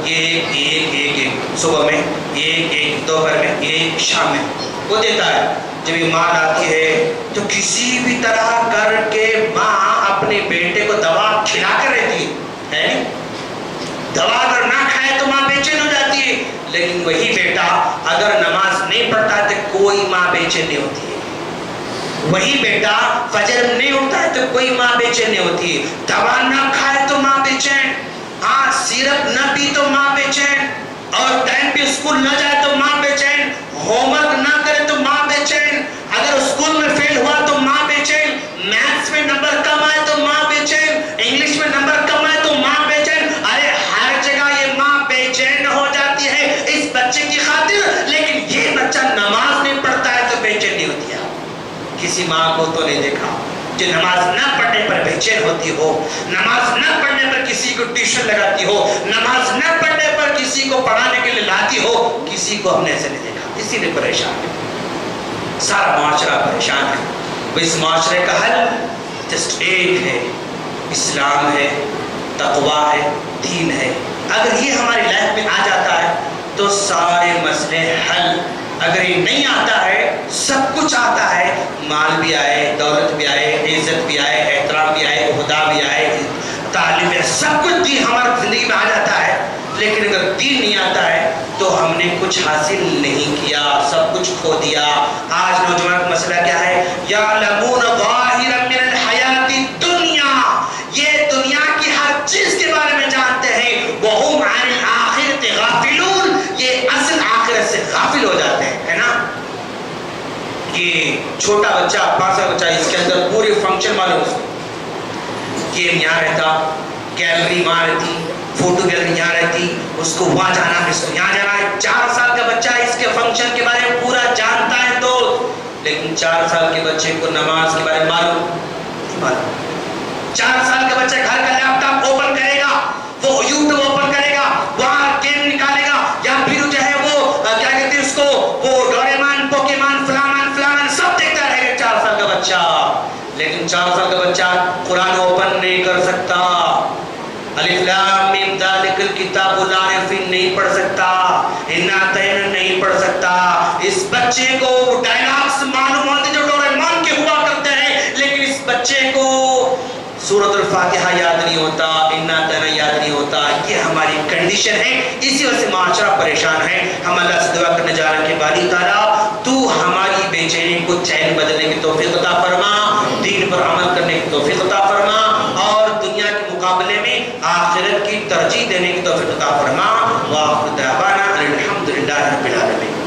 [SPEAKER 1] ایک صبح میں, ایک دوپہر میں, ایک شام میں وہ دیتا ہے. جب یہ ماں آتی ہے تو کسی بھی طرح کر کے ماں اپنے بیٹے کو دوا کھلا کر رہتی ہے. دوا اگر نہ کھائے تو ماں بے چین ہو جاتی ہے. لیکن وہی بیٹا اگر نماز نہیں پڑھتا تو کوئی ماں بے چین نہیں ہوتی ہے. وہی بیٹا فجر نہیں اٹھتا ہے تو کوئی ماں بے چین نہیں ہوتی ہے. دوا نہ کھائے تو ماں بے چین, ہاں سیرپ نہ پی تو ماں بے چین, اور ٹائم پہ اسکول نہ جائے تو ماں بے چین, ہوم ورک نہ کرے تو ماں بے چین, اگر اسکول میں فیل ہوا تو ماں بے چین, میتھس میں نمبر کم آئے تو ماں بے چین, انگلش میں نمبر کم آئے تو ماں بے چین. ارے ہر جگہ یہ ماں بے چین ہو جاتی ہے اس بچے کی خاطر. لیکن یہ بچہ نماز نہیں پڑھتا ہے تو بے چین نہیں ہوتی ہے. کسی ماں کو تو نہیں دیکھا جو نماز نہ پڑھنے پر بے چین ہوتی ہو, نماز نہ پڑھنے پر کسی کو ٹیوشن لگاتی ہو, نماز نہ پڑھنے پر کسی کو پڑھانے کے لیے لاتی ہو. کسی کو ہم نے ایسے نہیں دیکھا, اسی لیے پریشان ہے. سارا معاشرہ پریشان ہے. اس معاشرے کا حل جسٹ ایک ہے, اسلام ہے, تقویٰ ہے, دین ہے. اگر یہ ہماری لائف میں آ جاتا ہے تو سارے مسئلے حل. اگر یہ نہیں آتا ہے, سب کچھ آتا ہے, مال بھی آئے, دولت بھی آئے, عزت بھی آئے, احترام بھی آئے, عہدہ بھی آئے, تعلیم ہے, سب کچھ دین ہماری زندگی میں آ جاتا ہے. لیکن اگر دین نہیں آتا ہے تو ہم نے کچھ حاصل نہیں کیا, سب کچھ کھو دیا. آج نوجوان کا مسئلہ کیا ہے؟ یعلمون ظاہرا من الحیات الدنیا, یہ دنیا کی ہر چیز کے بارے میں جانتے ہیں. وہم عن الآخرۃ غافلون, یہ اصل آخرت سے غافل ہو جاتے ہیں, ہے نا. کہ چھوٹا بچہ, 5 سال بچہ, اس کے اندر پورے فنکشن معلوم, اس کو گیم یہاں رہتا, گیلری وہاں رہتی, فوٹو گیلری یہاں رہتی, اس کو وہاں جانا ہے, اس کو یہاں جانا ہے. 4 سال کا بچہ اس کے فنکشن کے بارے میں پورا جانتا ہے تو. لیکن 4 سال کے بچے کو نماز کے بارے میں معلوم. 4 سال کا بچہ گھر کا لیپ ٹاپ اوپن کرے گا, وہ یوٹیوب اوپن کرے گا, وہاں گیم نکالے گا, یا پھر جو ہے وہ کیا کہتے ہیں اس کو, وہ ڈوریمان, پوکیمان, فلامان سب دیکھتا رہے گا 4 سال کا بچہ. لیکن 4 سال کا بچہ قرآن اوپن نہیں کر سکتا, الف لام میم ذالک الکتاب لا ریب فیہ نہیں پڑھ سکتا, انا اعطیناک نہیں پڑھ سکتا. اس بچے کو ڈائلاگس معلوم ہوتے جو ڈوریمان کے ہوا کرتے ہیں, لیکن اس بچے کو سورۃ الفاتحہ یاد نہیں ہوتا, انا اعطیناک یاد نہیں ہوتا. یہ ہماری کنڈیشن ہے, اسی وجہ سے معاشرہ پریشان ہے. ہم اللہ سے دعا کرنے جا رہے ہیں کہ باری تعالیٰ تو ہماری بے چینی کو چین بدلنے کی توفیق عطا فرما, دین پر عمل کرنے کی توفیق عطا فرما, اور دنیا کے مقابلے میں آخرت کی ترجیح دینے کی توفیق عطا فرما. وآخر دعوانا الحمدللہ رب العالمین.